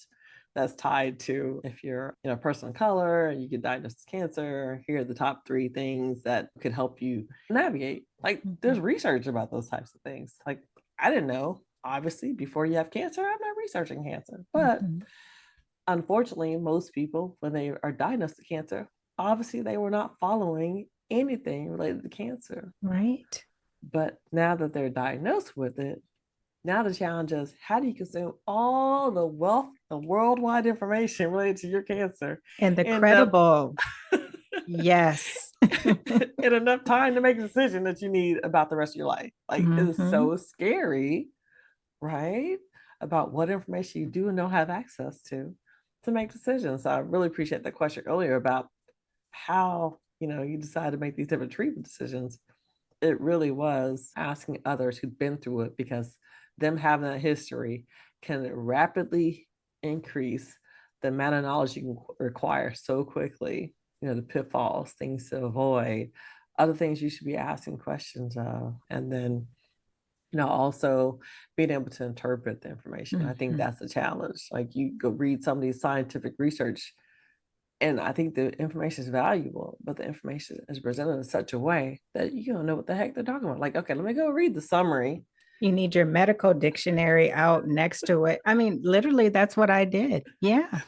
that's tied to if you're a person of color and you get diagnosed with cancer, here are the top 3 things that could help you navigate. Like there's Hmm. research about those types of things. Like I didn't know, obviously, before you have cancer, I'm not researching cancer. But Hmm. unfortunately, most people, when they are diagnosed with cancer, obviously they were not following anything related to cancer. Right. But now that they're diagnosed with it, now the challenge is how do you consume all the wealth of worldwide information related to your cancer And the in enough credible. Yes. in enough time to make a decision that you need about the rest of your life? Like it is Hmm. so scary, right? About what information you do and don't have access to make decisions. So I really appreciate that question earlier about how you decide to make these different treatment decisions. It really was asking others who've been through it because them having a history can rapidly increase the amount of knowledge you can require so quickly. The pitfalls, things to avoid, other things you should be asking questions of, and then also being able to interpret the information. I think Hmm. that's a challenge. Like you go read some of these scientific research, and I think the information is valuable, but the information is presented in such a way that you don't know what the heck they're talking about. Like, okay, let me go read the summary. You need your medical dictionary out next to it. I mean, literally, that's what I did. Yeah.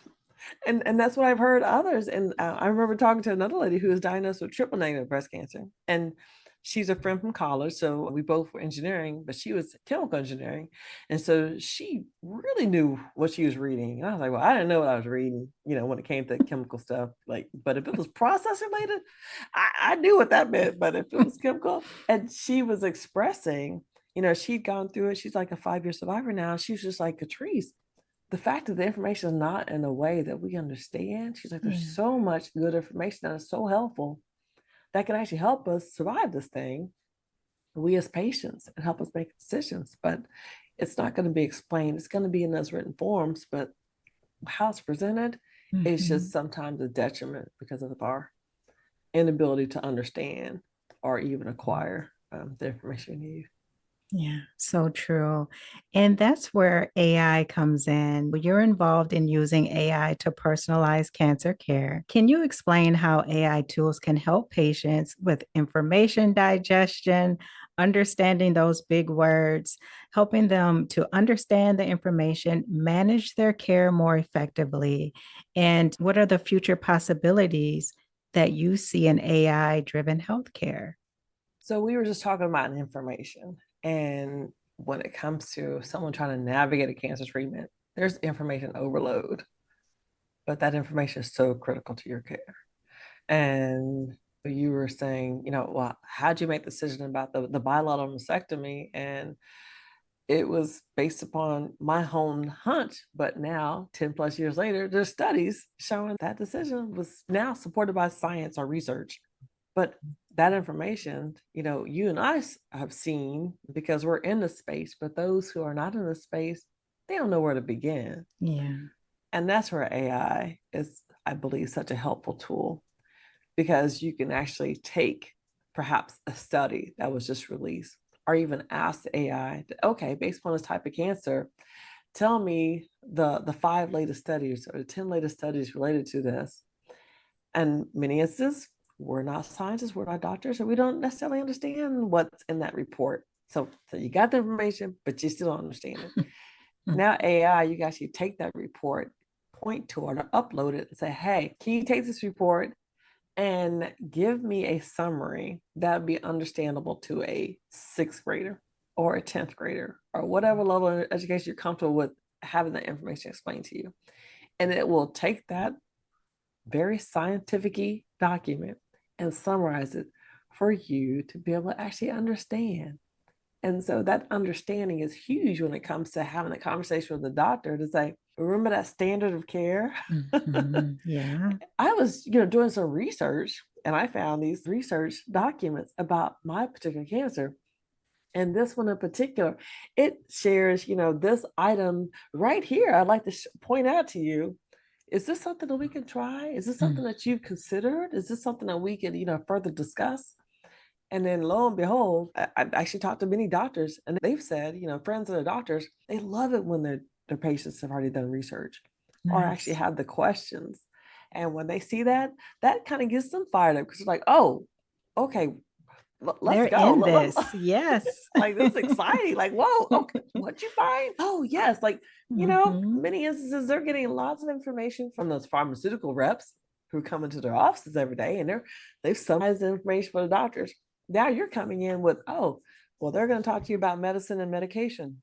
And that's what I've heard others. And I remember talking to another lady who was diagnosed with triple negative breast cancer. And she's a friend from college. So we both were engineering, but she was chemical engineering. And so she really knew what she was reading. And I was like, well, I didn't know what I was reading, when it came to chemical stuff. Like, but if it was process related, I knew what that meant. But if it was chemical, and she was expressing She'd gone through it. She's like a 5-year survivor now. She was just like, Katrece, the fact that the information is not in a way that we understand, she's like, there's Yeah. so much good information that is so helpful that can actually help us survive this thing, we as patients, and help us make decisions. But it's not going to be explained. It's going to be in those written forms, but how it's presented is just Mhm. sometimes a detriment because of our inability to understand or even acquire the information you need. Yeah, so true. And that's where AI comes in. You're involved in using AI to personalize cancer care. Can you explain how AI tools can help patients with information digestion, understanding those big words, helping them to understand the information, manage their care more effectively? And what are the future possibilities that you see in AI driven healthcare? So we were just talking about information. And when it comes to someone trying to navigate a cancer treatment, there's information overload, but that information is so critical to your care. And you were saying, well, how'd you make the decision about the bilateral mastectomy? And it was based upon my own hunch. But now, 10 plus years later, there's studies showing that decision was now supported by science or research. But that information, you and I have seen because we're in the space, but those who are not in the space, they don't know where to begin. Yeah. And that's where AI is, I believe, such a helpful tool because you can actually take perhaps a study that was just released or even ask the AI, okay, based on this type of cancer, tell me the 5 latest studies or the 10 latest studies related to this. And many instances, we're not scientists, we're not doctors, and we don't necessarily understand what's in that report. So you got the information, but you still don't understand it. Now AI, you can actually take that report, point to it, or upload it, and say, "Hey, can you take this report and give me a summary that would be understandable to a 6th grader or a 10th grader or whatever level of education you're comfortable with having that information explained to you?" And it will take that very scientific document and summarize it for you to be able to actually understand. And so that understanding is huge when it comes to having a conversation with the doctor to say, remember that standard of care? Mhm. Yeah. I was, doing some research and I found these research documents about my particular cancer. And this one in particular, it shares, this item right here. I'd like to point out to you. Is this something that we can try? Is this something Mm. that you've considered? Is this something that we can, further discuss? And then lo and behold, I've actually talked to many doctors and they've said, friends of the doctors, they love it when their patients have already done research or actually Nice. have the questions. And when they see that, that kind of gets them fired up because they're like, oh, okay, let's They're go. in this. Yes. Like this is exciting. Like, whoa, okay, what'd you find? Oh, yes. Like, Mhm. many instances they're getting lots of information from those pharmaceutical reps who come into their offices every day and they've summarized the information for the doctors. Now you're coming in with, oh, well, they're going to talk to you about medicine and medication.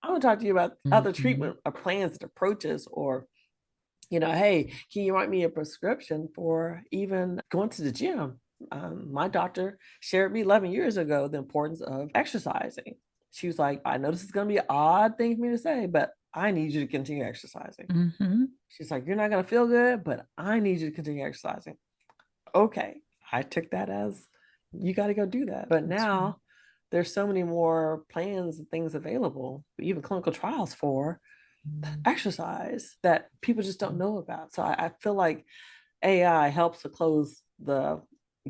I'm going to talk to you about other Mhm. treatment plans and approaches, or, hey, can you write me a prescription for even going to the gym? My doctor shared me 11 years ago the importance of exercising. She was like, I know this is going to be an odd thing for me to say, but I need you to continue exercising. Mhm. She's like, you're not going to feel good, but I need you to continue exercising. Okay. I took that as you got to go do that. But That's right. now there's so many more plans and things available, even clinical trials for exercise that people just don't know about. So I feel like AI helps to close the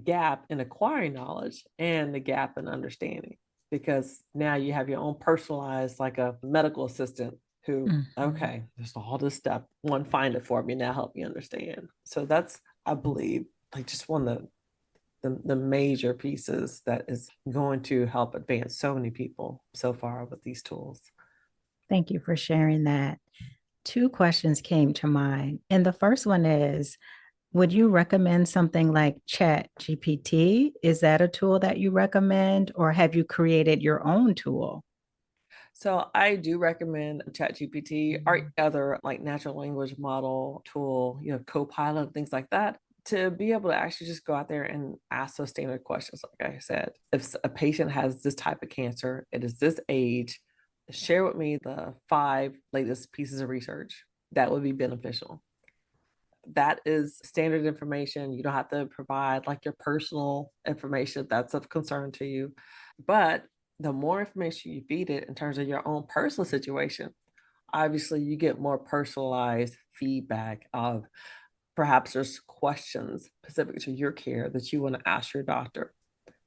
gap in acquiring knowledge and the gap in understanding because now you have your own personalized, like a medical assistant who, Mhm. okay, there's all this stuff. One, find it for me now, help me understand. So that's, I believe, like just one of the major pieces that is going to help advance so many people so far with these tools. Thank you for sharing that. Two questions came to mind. And the first one is, would you recommend something like Chat GPT? Is that a tool that you recommend, or have you created your own tool? So I do recommend ChatGPT or other like natural language model tool, Copilot, things like that to be able to actually just go out there and ask those standard questions. Like I said, if a patient has this type of cancer, it is this age, share with me the 5 latest pieces of research that would be beneficial. That is standard information. You don't have to provide like your personal information if that's of concern to you. But the more information you feed it in terms of your own personal situation, obviously you get more personalized feedback of perhaps there's questions specific to your care that you want to ask your doctor.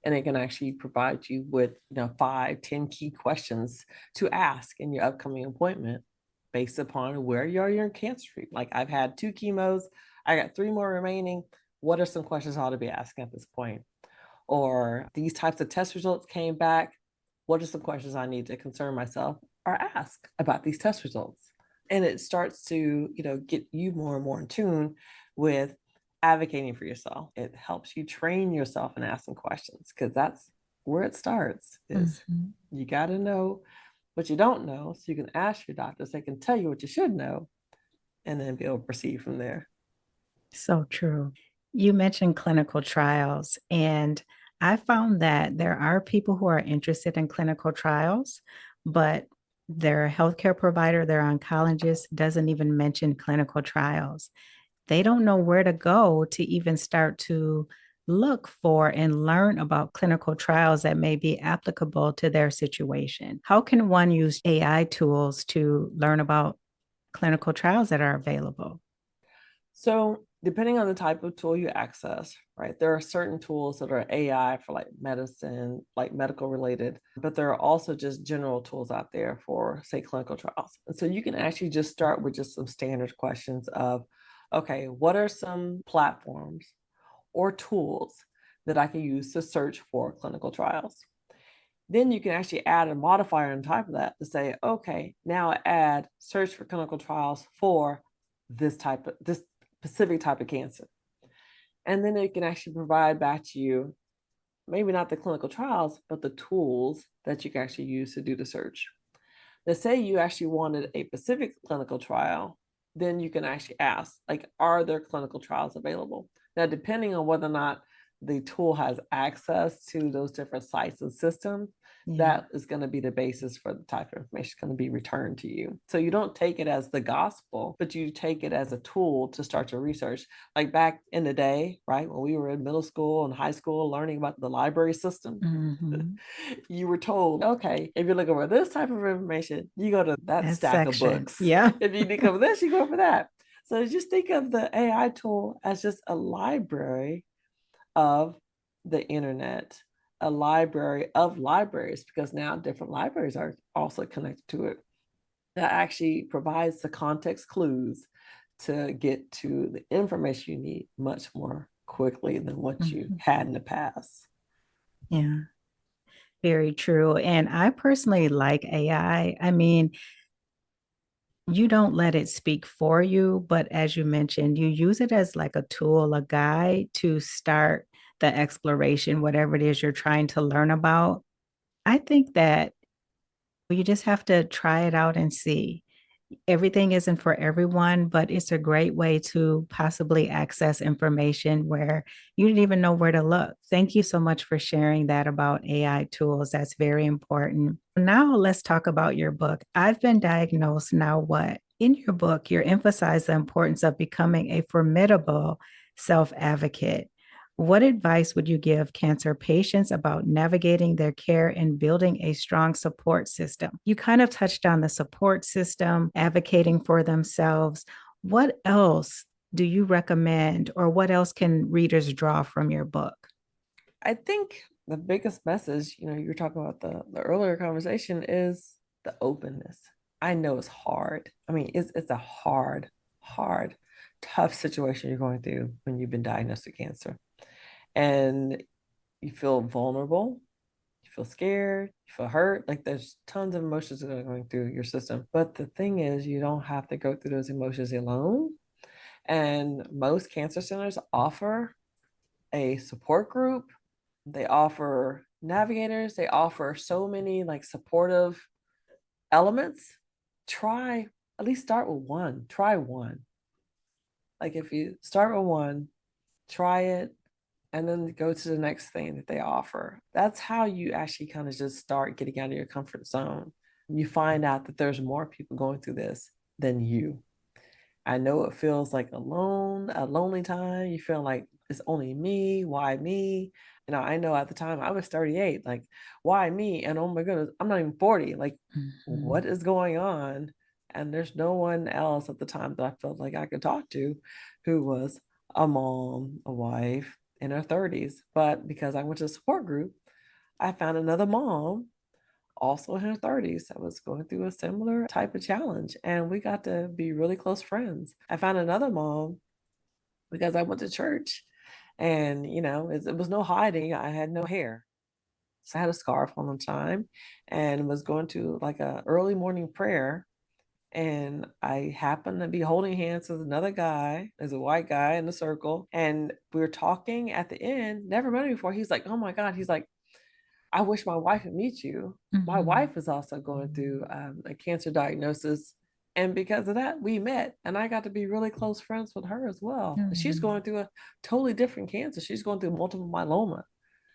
And it can actually provide you with 5-10 key questions to ask in your upcoming appointment based upon where you are in your cancer treatment. Like, I've had 2 chemos, I got 3 more remaining. What are some questions I ought to be asking at this point? Or these types of test results came back. What are some questions I need to concern myself or ask about these test results? And it starts to, get you more and more in tune with advocating for yourself. It helps you train yourself in asking questions, because that's where it starts. Is you got to know what you don't know so you can ask your doctors. They can tell you what you should know and then be able to proceed from there. So true. You mentioned clinical trials, and I found that there are people who are interested in clinical trials, but their healthcare provider, their oncologist, doesn't even mention clinical trials. They don't know where to go to even start to look for and learn about clinical trials that may be applicable to their situation. How can one use AI tools to learn about clinical trials that are available? So, depending on the type of tool you access, right, there are certain tools that are AI for like medicine, like medical related, but there are also just general tools out there for, say, clinical trials. And so you can actually just start with just some standard questions of, okay, what are some platforms or tools that I can use to search for clinical trials? Then you can actually add a modifier on top of that to say, okay, now add search for clinical trials for this specific type of cancer. And then it can actually provide back to you, maybe not the clinical trials, but the tools that you can actually use to do the search. Let's say you actually wanted a specific clinical trial, then you can actually ask, like, are there clinical trials available? Now, depending on whether or not the tool has access to those different sites and systems, Yeah. that is going to be the basis for the type of information going to be returned to you. So you don't take it as the gospel, but you take it as a tool to start your research. Like back in the day, right, when we were in middle school and high school learning about the library system, Mm-hmm. you were told, okay, if you're looking for this type of information, you go to that That stack of section. books. Yeah. If you think of this, you go for that. So just think of the AI tool as just a library of the internet, a library of libraries, because now different libraries are also connected to it. That actually provides the context clues to get to the information you need much more quickly than what you Mhm. had in the past. Yeah, very true. And I personally like AI. I mean, you don't let it speak for you, but as you mentioned, you use it as like a tool, a guide to start the exploration, whatever it is you're trying to learn about. I think that you just have to try it out and see. Everything isn't for everyone, but it's a great way to possibly access information where you didn't even know where to look. Thank you so much for sharing that about AI tools. That's very important. Now, let's talk about your book. I've been diagnosed. Now what? In your book, you emphasize the importance of becoming a formidable self advocate. What advice would you give cancer patients about navigating their care and building a strong support system? You kind of touched on the support system, advocating for themselves. What else do you recommend, or what else can readers draw from your book? I think the biggest message, you were talking about the earlier conversation, is the openness. I know it's hard. I mean, it's a hard, tough situation you're going through when you've been diagnosed with cancer. And you feel vulnerable, you feel scared, you feel hurt. Like, there's tons of emotions that are going through your system. But the thing is, you don't have to go through those emotions alone. And most cancer centers offer a support group, they offer navigators, they offer so many like supportive elements. Try, at least start with one. Try one. Like, if you start with one, try it, and then go to the next thing that they offer. That's how you actually kind of just start getting out of your comfort zone. You find out that there's more people going through this than you. I know it feels like alone, a lonely time. You feel like it's only me. Why me? I know at the time I was 38. Like, why me? And oh my goodness, I'm not even 40. Like, Mhm. what is going on? And there's no one else at the time that I felt like I could talk to who was a mom, a wife in her 30s. But because I went to a support group, I found another mom also in her 30s that was going through a similar type of challenge. And we got to be really close friends. I found another mom because I went to church and, it was no hiding. I had no hair. So I had a scarf on the time and was going to like a early morning prayer. And I happened to be holding hands with another guy, as a white guy in the circle. And we were talking at the end, never met him before. He's like, oh my God. He's like, I wish my wife would meet you. My Mhm. wife is also going through a cancer diagnosis. And because of that, we met and I got to be really close friends with her as well. She's Mhm. going through a totally different cancer. She's going through multiple myeloma,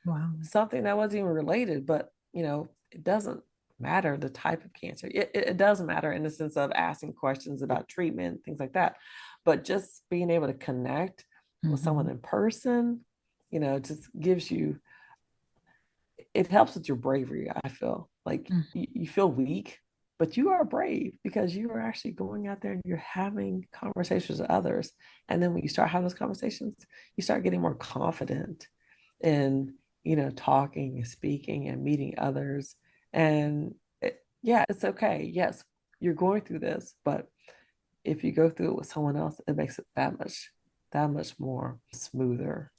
Wow. something that wasn't even related, but it doesn't matter the type of cancer. It does matter in the sense of asking questions about treatment, things like that. But just being able to connect with someone Mhm. in person, just gives you, it helps with your bravery. I feel like Mm. you feel weak, but you are brave because you are actually going out there and you're having conversations with others. And then when you start having those conversations, you start getting more confident in, talking and speaking and meeting others. And yeah, it's okay. Yes, you're going through this, but if you go through it with someone else, it makes it that much more smoother.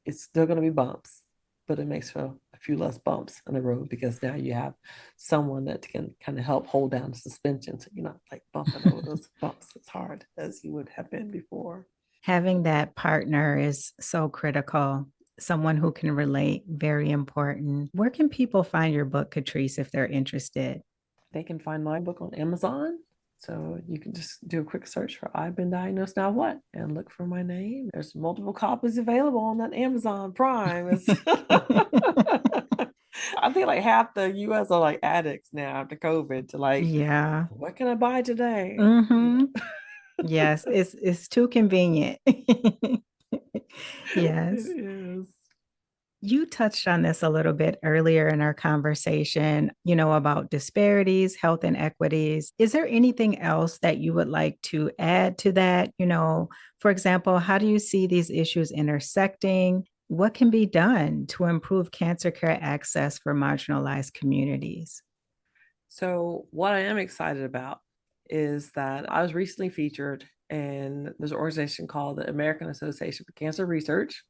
It's still going to be bumps, but it makes for a few less bumps on the road because now you have someone that can kind of help hold down the suspension so you're not like bumping over those bumps as hard as you would have been before. Having that partner is so critical. Someone who can relate, very important. Where can people find your book, Katrece, if they're interested? They can find my book on Amazon. So you can just do a quick search for I've Been Diagnosed Now What and look for my name. There's multiple copies available on that Amazon Prime. I think like half the US are like addicts now after COVID to like, Yeah. what can I buy today? Hmm. Yes, it's too convenient. It Yes. is. You touched on this a little bit earlier in our conversation, about disparities, health inequities. Is there anything else that you would like to add to that? For example, how do you see these issues intersecting? What can be done to improve cancer care access for marginalized communities? So, what I am excited about is that I was recently featured in there's an organization called the American Association for Cancer Research.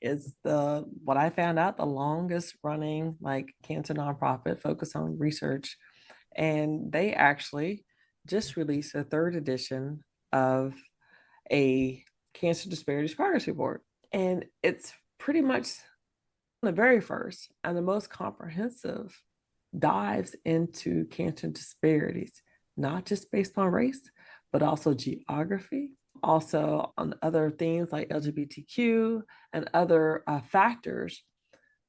Is the what I found out the longest running like cancer nonprofit focused on research, and they actually just released a third edition of a cancer disparities progress report, and it's pretty much the very first and the most comprehensive dives into cancer disparities, not just based on race, but also geography, also on other things like LGBTQ and other factors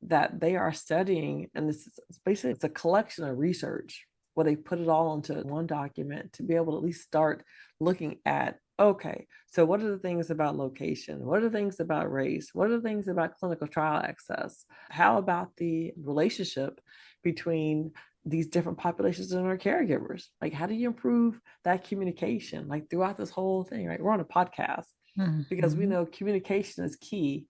that they are studying. And this is basically it's a collection of research where they put it all into one document to be able to at least start looking at, okay, so what are the things about location? What are the things about race? What are the things about clinical trial access? How about the relationship between these different populations and our caregivers? Like, how do you improve that communication? Like throughout this whole thing, right? We're on a podcast because we Mhm. know communication is key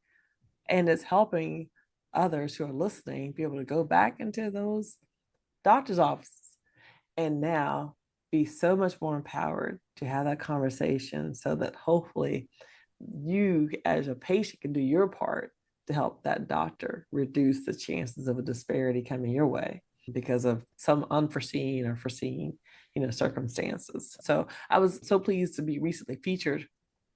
and it's helping others who are listening be able to go back into those doctor's offices and now be so much more empowered to have that conversation so that hopefully you as a patient can do your part to help that doctor reduce the chances of a disparity coming your way because of some unforeseen or foreseen circumstances. So I was so pleased to be recently featured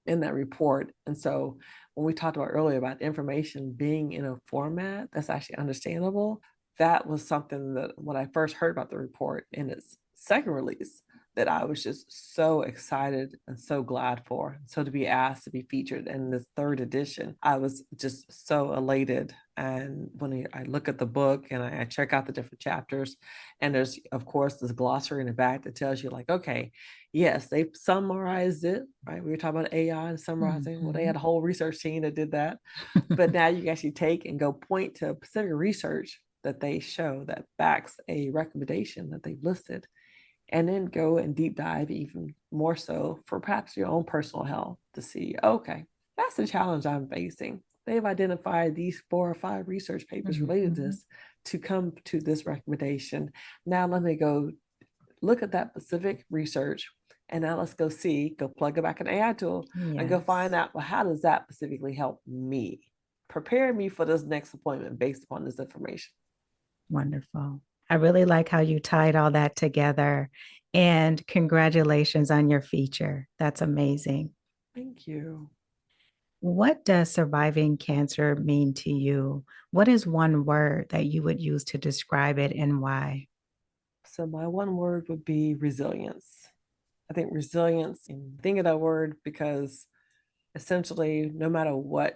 in that report. And so when we talked about earlier about information being in a format that's actually understandable, that was something that when I first heard about the report in its second release, that I was just so excited and so glad for. So to be asked to be featured in this third edition, I was just so elated. And when I look at the book and I check out the different chapters, and there's, of course, this glossary in the back that tells you, like, okay, yes, they summarized it, right? We were talking about AI and summarizing. Well, they had Mhm. a whole research team that did that. But now you can actually take and go point to specific research that they show that backs a recommendation that they've listed, and then go and deep dive even more so for perhaps your own personal health to see, okay, that's the challenge I'm facing. They've identified these 4 or 5 research papers related to Mhm. this to come to this recommendation. Now let me go look at that specific research, and now let's go plug it back in an AI tool and go find Yes. out, well, how does that specifically help me? Prepare me for this next appointment based upon this information. Wonderful. I really like how you tied all that together. And congratulations on your feature. That's amazing. Thank you. What does surviving cancer mean to you? What is one word that you would use to describe it and why? So my one word would be resilience. I think resilience, and think of that word because essentially, no matter what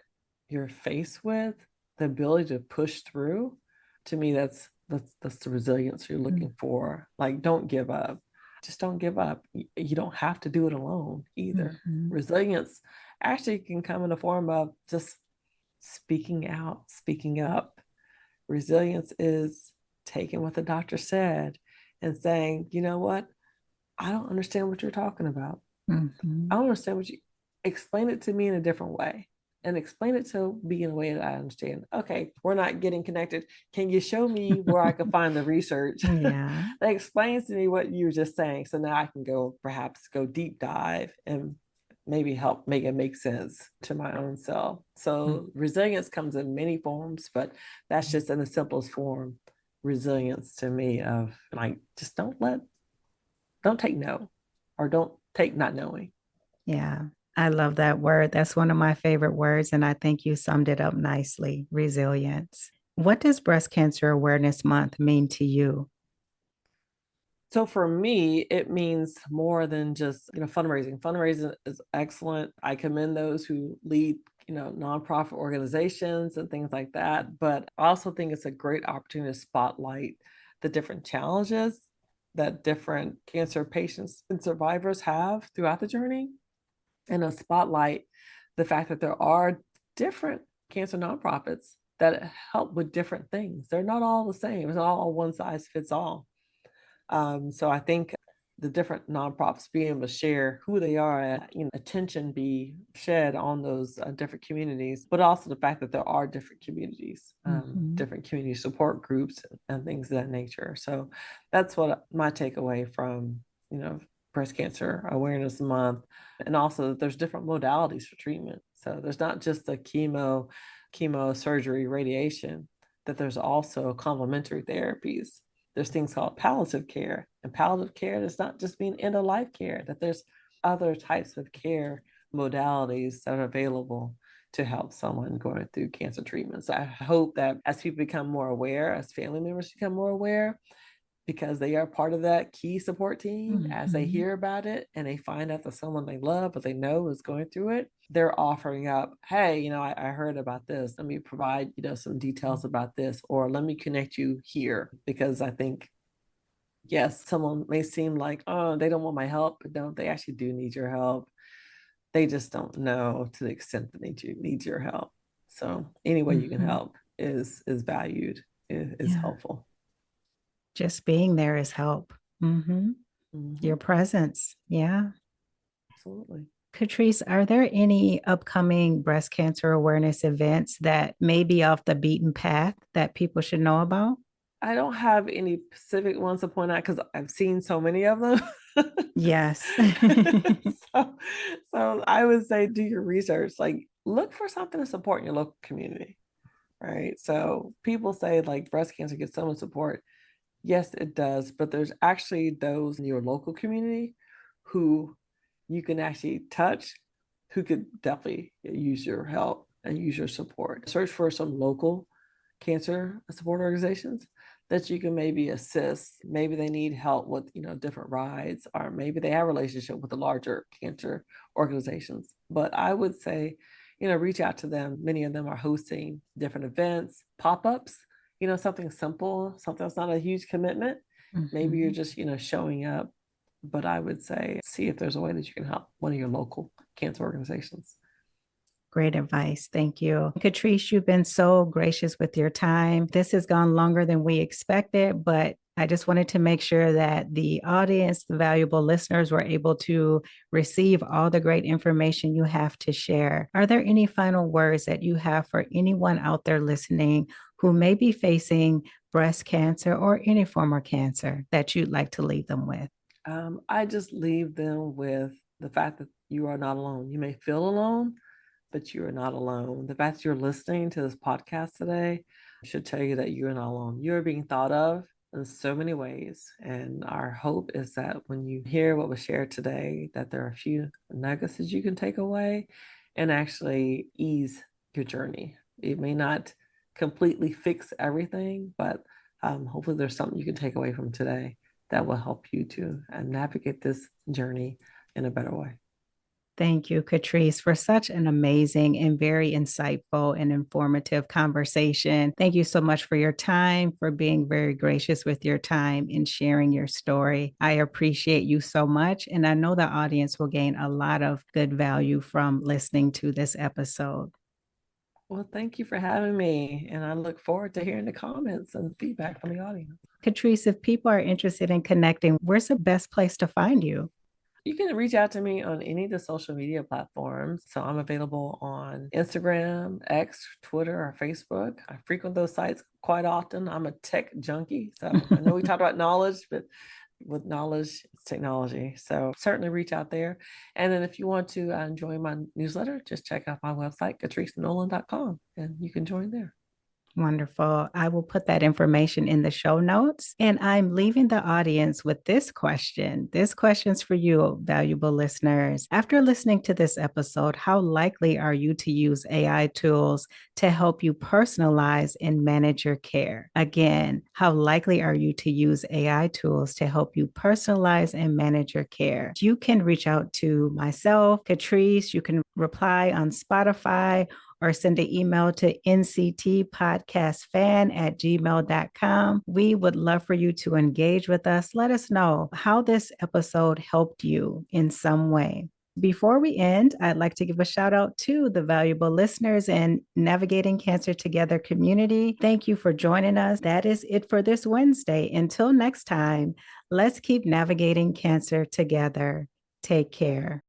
you're faced with, the ability to push through, to me, that's the resilience you're looking for. Like, don't give up. Just don't give up. You don't have to do it alone either. Mm-hmm. Resilience actually can come in the form of just speaking out, speaking up. Resilience is taking what the doctor said and saying, you know what? I don't understand what you're talking about. I Mm-hmm. don't understand what you explain it to me in a different way, and explain it to me in a way that I understand. Okay, we're not getting connected. Can you show me where I can find the research Yeah. that explains to me what you were just saying? So now I can go perhaps go deep dive and maybe help make it make sense to my own self. So resilience comes in many forms, but that's just in the simplest form. Resilience to me of like, just don't take no, or don't take not knowing. Yeah. I love that word. That's one of my favorite words. And I think you summed it up nicely, resilience. What does Breast Cancer Awareness Month mean to you? So for me, it means more than just, fundraising. Fundraising is excellent. I commend those who lead, nonprofit organizations and things like that. But I also think it's a great opportunity to spotlight the different challenges that different cancer patients and survivors have throughout the journey, and to spotlight the fact that there are different cancer nonprofits that help with different things. They're not all the same. It's not all one size fits all. So I think the different nonprofits being able to share who they are, and attention be shed on those different communities, but also the fact that there are different communities, Mhm. different community support groups, and things of that nature. So that's what my takeaway from Breast Cancer Awareness Month, and also that there's different modalities for treatment. So there's not just the chemo, surgery, radiation, that there's also complementary therapies. There's things called palliative care, and palliative care does not just mean end of life care, that there's other types of care modalities that are available to help someone going through cancer treatment. So I hope that as people become more aware, as family members become more aware, because they are part of that key support team, as they Mhm. hear about it and they find out that someone they love or they know is going through it, they're offering up, hey, I heard about this. Let me provide, some details about this, or let me connect you here. Because I think, yes, someone may seem like, oh, they don't want my help, but no, they actually do need your help. They just don't know to the extent that they do need your help. So any way you can Mhm. help is valued, is Yeah. helpful. Just being there is help. Mhm. Your presence. Yeah. Absolutely. Katrece, are there any upcoming breast cancer awareness events that may be off the beaten path that people should know about? I don't have any specific ones to point out because I've seen so many of them. Yes. so, so I would say do your research. Like, look for something to support your local community, right? So people say like breast cancer gets so much support. Yes, it does, but there's actually those in your local community who you can actually touch, who could definitely use your help and use your support. Search for some local cancer support organizations that you can maybe assist. Maybe they need help with, different rides, or maybe they have a relationship with the larger cancer organizations. But I would say, reach out to them. Many of them are hosting different events, pop-ups, something simple, something that's not a huge commitment. Maybe you're Mhm. just, showing up. But I would say, see if there's a way that you can help one of your local cancer organizations. Great advice. Thank you. Katrece, you've been so gracious with your time. This has gone longer than we expected, but I just wanted to make sure that the audience, the valuable listeners, were able to receive all the great information you have to share. Are there any final words that you have for anyone out there listening who may be facing breast cancer or any form of cancer that you'd like to leave them with? I just leave them with the fact that you are not alone. You may feel alone, but you are not alone. The fact that you're listening to this podcast today should tell you that you're not alone. You're being thought of in so many ways. And our hope is that when you hear what was shared today, that there are a few nuggets that you can take away and actually ease your journey. It may not completely fix everything, but hopefully there's something you can take away from today that will help you to navigate this journey in a better way. Thank you, Katrece, for such an amazing and very insightful and informative conversation. Thank you so much for your time, for being very gracious with your time and sharing your story. I appreciate you so much. And I know the audience will gain a lot of good value from listening to this episode. Well, thank you for having me. And I look forward to hearing the comments and feedback from the audience. Katrece, if people are interested in connecting, where's the best place to find you? You can reach out to me on any of the social media platforms. So I'm available on Instagram, X, Twitter, or Facebook. I frequent those sites quite often. I'm a tech junkie. So I know we talked about knowledge, but with knowledge, it's technology. So certainly reach out there. And then if you want to join my newsletter, just check out my website, KatreceNolen.com, and you can join there. Wonderful. I will put that information in the show notes. And I'm leaving the audience with this question. This question's for you, valuable listeners. After listening to this episode, how likely are you to use AI tools to help you personalize and manage your care? Again, how likely are you to use AI tools to help you personalize and manage your care? You can reach out to myself, Katrece. You can reply on Spotify or send an email to nctpodcastfan@gmail.com. We would love for you to engage with us. Let us know how this episode helped you in some way. Before we end, I'd like to give a shout out to the valuable listeners and Navigating Cancer Together community. Thank you for joining us. That is it for this Wednesday. Until next time, let's keep navigating cancer together. Take care.